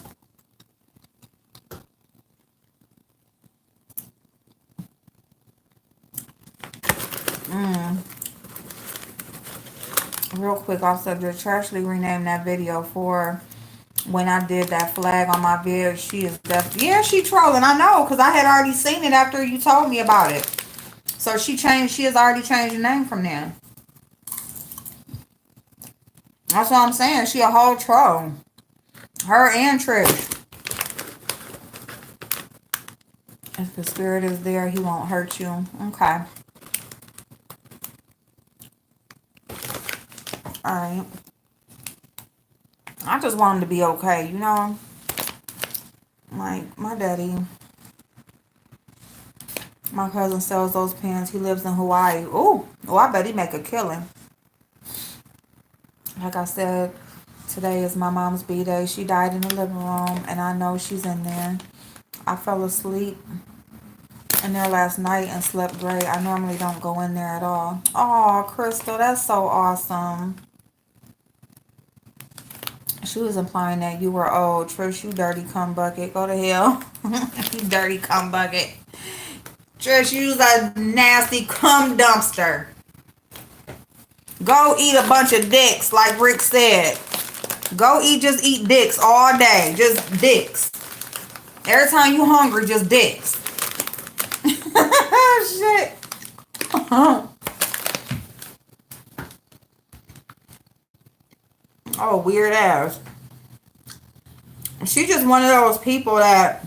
Real quick, off subject, Trashly renamed that video for when I did that flag on my vid. She is definitely, yeah, she trolling. I know, because I had already seen it after you told me about it. So she has already changed the name from there. That's what I'm saying. She a whole troll. Her and Trish. If the spirit is there, he won't hurt you. Okay. Alright. I just want him to be okay, you know? Like, my daddy. My cousin sells those pens. He lives in Hawaii. Ooh. Oh, I bet he make a killing. Like I said, today is my mom's B-day. She died in the living room, and I know she's in there. I fell asleep in there last night and slept great. I normally don't go in there at all. Oh, Crystal, that's so awesome. She was implying that you were old. Trish, you dirty cum bucket. Go to hell. You dirty cum bucket. Trish, you's a nasty cum dumpster. Go eat a bunch of dicks, like Rick said. Go just eat dicks all day. Just dicks. Every time you hungry, just dicks. Shit. Oh, weird ass. She's just one of those people that,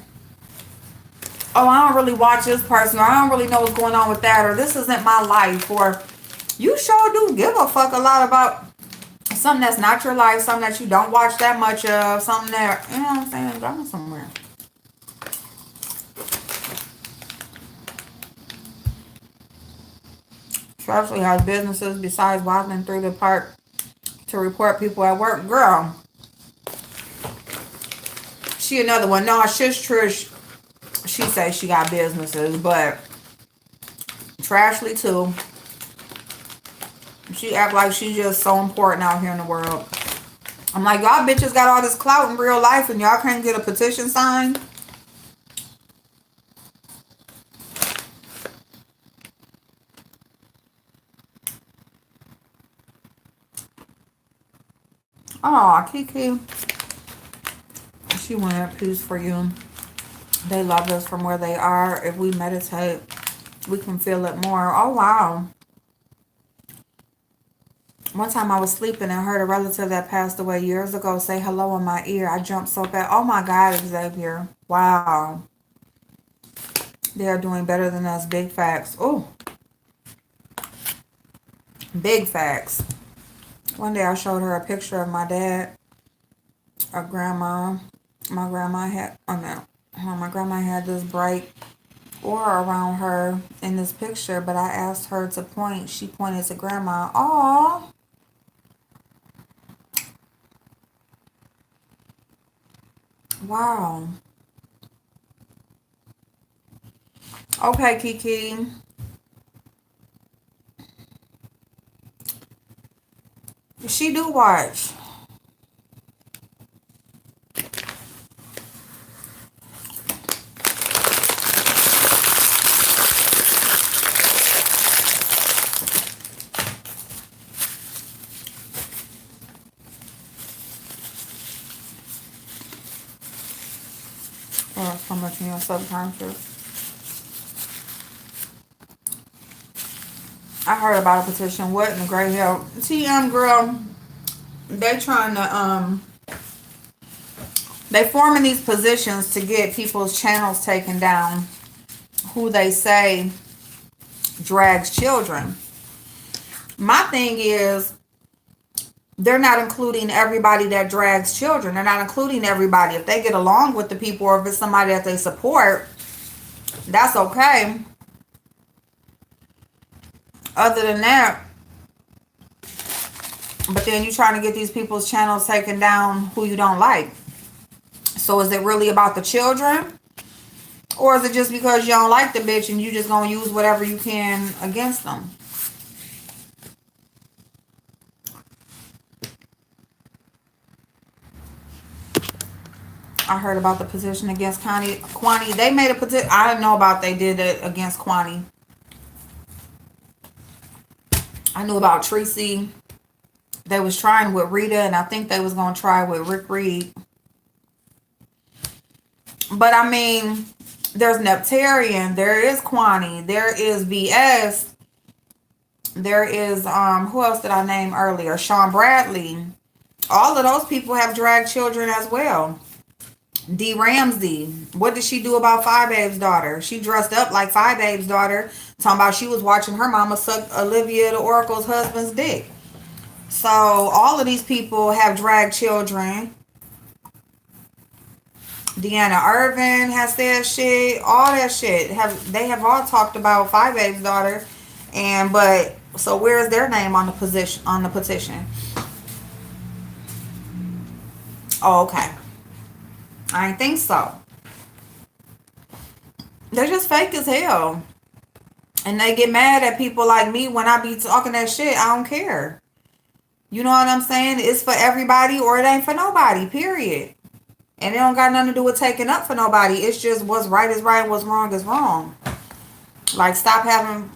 oh, I don't really watch this person, or I don't really know what's going on with that, or this isn't my life, or you sure do give a fuck a lot about something that's not your life, something that you don't watch that much of, something that, you know what I'm saying, going somewhere. Especially has businesses besides walking through the park to report people at work. Girl, she another one. No, shush Trish. She says she got businesses, but Trashly too. She act like she's just so important out here in the world. I'm like, y'all bitches got all this clout in real life and y'all can't get a petition signed. Oh, Kiki. She wanted peace for you. They love us from where they are. If we meditate, we can feel it more. Oh, wow. One time I was sleeping and heard a relative that passed away years ago say hello in my ear. I jumped so bad. Oh my God, Xavier. Wow. They are doing better than us. Big facts. Oh, big facts. One day I showed her a picture of my dad, a grandma. My grandma had, oh no, my grandma had this bright aura around her in this picture, but I asked her to point. She pointed to grandma. Aw. Wow. Okay, Kiki. She do watch. Oh, so much in your subconscious. I heard about a petition. What in the great hell? TM girl, they trying to they forming these positions to get people's channels taken down who they say drags children. My thing is, they're not including everybody that drags children. They're not including everybody. If they get along with the people, or if it's somebody that they support, that's okay. Other than that, but then you're trying to get these people's channels taken down who you don't like. So is it really about the children? Or is it just because you don't like the bitch and you just gonna use whatever you can against them? I heard about the position against Kwani. They made a petition. I didn't know about they did it against Kwani. I knew about Tracy. They was trying with Rita, and I think they was going to try with Rick Reed. But I mean, there's Neptarian, there is Kwani, there is VS, there is, who else did I name earlier? Sean Bradley. All of those people have dragged children as well. D. Ramsey. What did she do about Five Babe's daughter? She dressed up like Five Babe's daughter, talking about she was watching her mama suck Olivia the Oracle's husband's dick. So all of these people have dragged children. Deanna Irvin has said shit. All that shit. They have all talked about Five Babe's daughter. But so where's their name on the petition? Oh, okay. I didn't think so. They're just fake as hell. And they get mad at people like me when I be talking that shit. I don't care. You know what I'm saying? It's for everybody or it ain't for nobody, period. And it don't got nothing to do with taking up for nobody. It's just what's right is right, what's wrong is wrong. Like, stop having,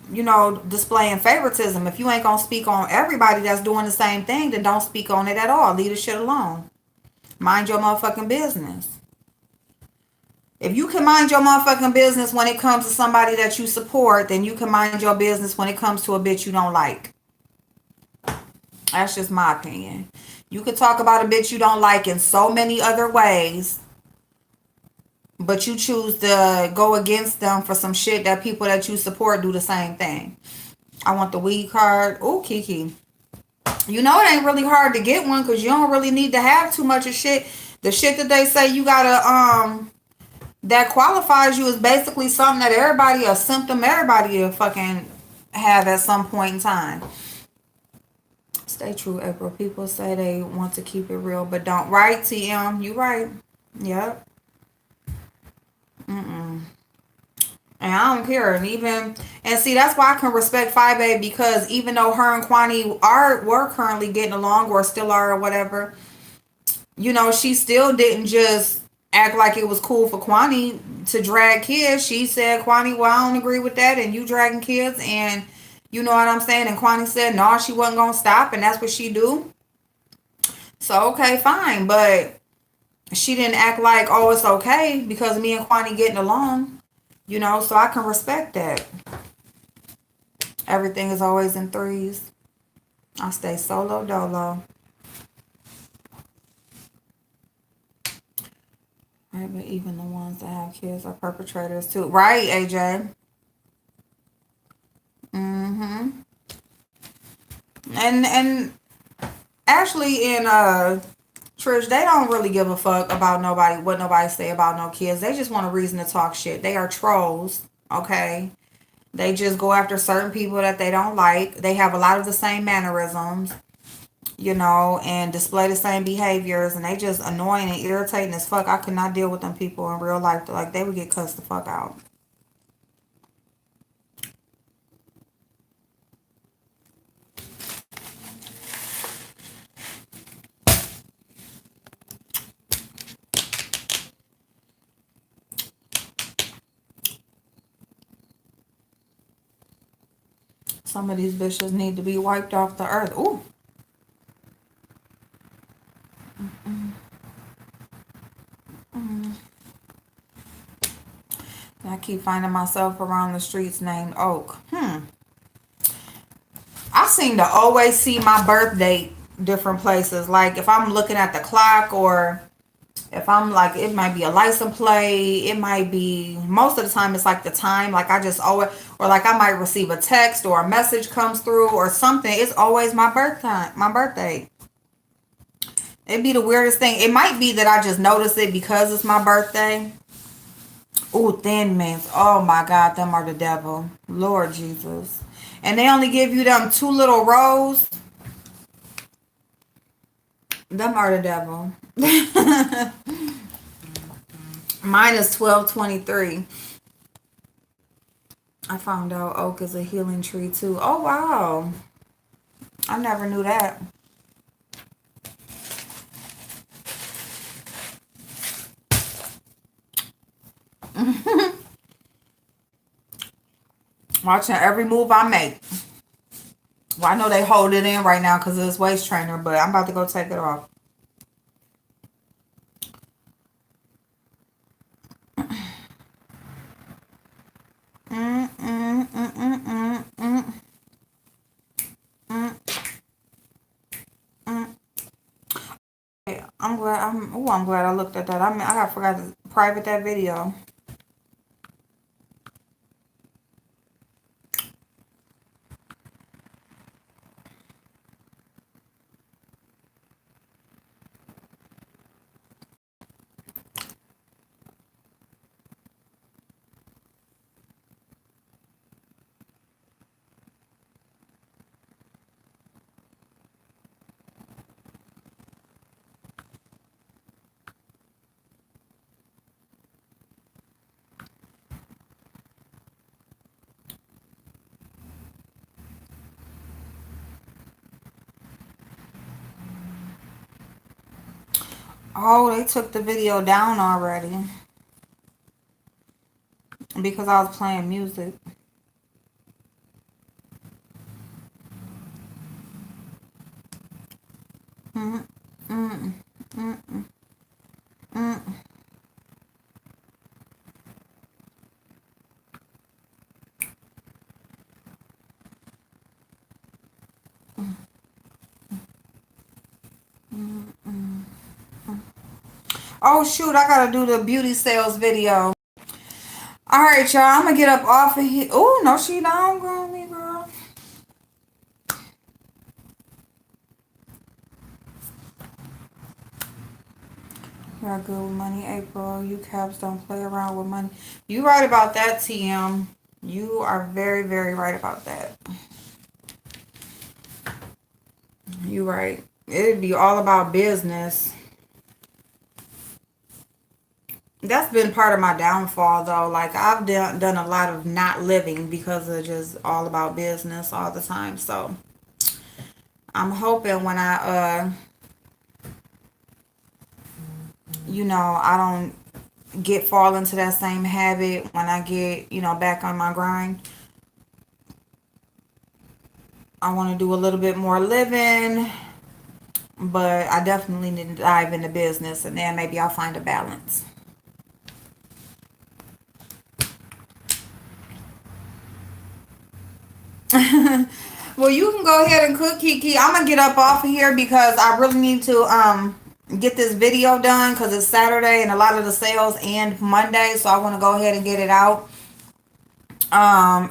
displaying favoritism. If you ain't gonna speak on everybody that's doing the same thing, then don't speak on it at all. Leave the shit alone. Mind your motherfucking business. If you can mind your motherfucking business when it comes to somebody that you support, then you can mind your business when it comes to a bitch you don't like. That's just my opinion. You could talk about a bitch you don't like in so many other ways, but you choose to go against them for some shit that people that you support do the same thing. I want the weed card. Oh, Kiki. You know it ain't really hard to get one because you don't really need to have too much of shit. The shit that they say you gotta, that qualifies you is basically something that a symptom everybody will fucking have at some point in time. Stay true, April. People say they want to keep it real, but don't. Right, TM? You right. Yep. And I don't care. And see, that's why I can respect Five A, because even though her and Kwani were currently getting along or still are or whatever, she still didn't just act like it was cool for Kwani to drag kids. She said, Kwani, well, I don't agree with that, and you dragging kids, and you know what I'm saying? And Kwani said, no, she wasn't going to stop, and that's what she do. So, okay, fine. But she didn't act like, oh, it's okay because me and Kwani getting along. So I can respect that. Everything is always in threes. I stay solo dolo. Right, but even the ones that have kids are perpetrators too. Right, AJ? Mm-hmm. And actually in Trish, they don't really give a fuck about nobody, what nobody say about no kids. They just want a reason to talk shit. They are trolls, okay? They just go after certain people that they don't like. They have a lot of the same mannerisms, and display the same behaviors, and they just annoying and irritating as fuck. I could not deal with them people in real life. Like, they would get cussed the fuck out. Some of these bitches need to be wiped off the earth. Ooh. I keep finding myself around the streets named Oak. I seem to always see my birth date different places. Like, if I'm looking at the clock, or if I'm like, it might be a license plate. It might be, most of the time it's like the time. Like, I just always, or like I might receive a text or a message comes through or something. It's always my birthday. It'd be the weirdest thing. It might be that I just notice it because it's my birthday. Ooh, Thin Mints. Oh my God, them are the devil. Lord Jesus. And they only give you them 2 little rows. Them are the devil. Mine is 1223. I found out oak is a healing tree too. Oh wow. I never knew that. Watching every move I make. Well, I know they hold it in right now because of this waist trainer, but I'm about to go take it off. I'm glad I looked at that. I forgot to private that video. Oh, they took the video down already because I was playing music. Oh shoot, I gotta do the beauty sales video. Alright, y'all, I'm gonna get up off of here. Oh, no, she don't go me, girl. You're good with money, April. You caps don't play around with money. You right about that, TM. You are very, very right about that. You right. It'd be all about business. That's been part of my downfall, though. Like, I've done a lot of not living because of just all about business all the time. So, I'm hoping when I, I don't fall into that same habit when I get, back on my grind. I want to do a little bit more living, but I definitely need to dive into business, and then maybe I'll find a balance. Well, you can go ahead and cook, Kiki. I'm gonna get up off of here because I really need to get this video done because it's Saturday and a lot of the sales end Monday, so I want to go ahead and get it out.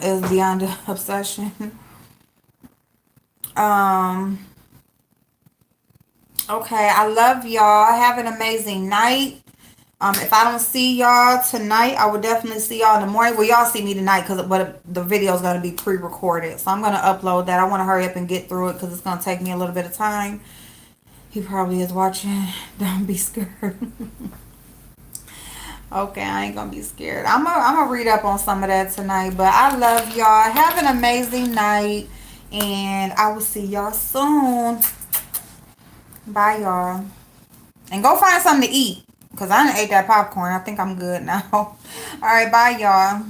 Is beyond obsession. Okay, I love y'all. Have an amazing night. If I don't see y'all tonight, I will definitely see y'all in the morning. Well, y'all see me tonight but the video is going to be pre-recorded. So I'm going to upload that. I want to hurry up and get through it because it's going to take me a little bit of time. He probably is watching. Don't be scared. Okay, I ain't going to be scared. I'm gonna read up on some of that tonight. But I love y'all. Have an amazing night. And I will see y'all soon. Bye, y'all. And go find something to eat. Because I done ate that popcorn. I think I'm good now. All right, bye, y'all.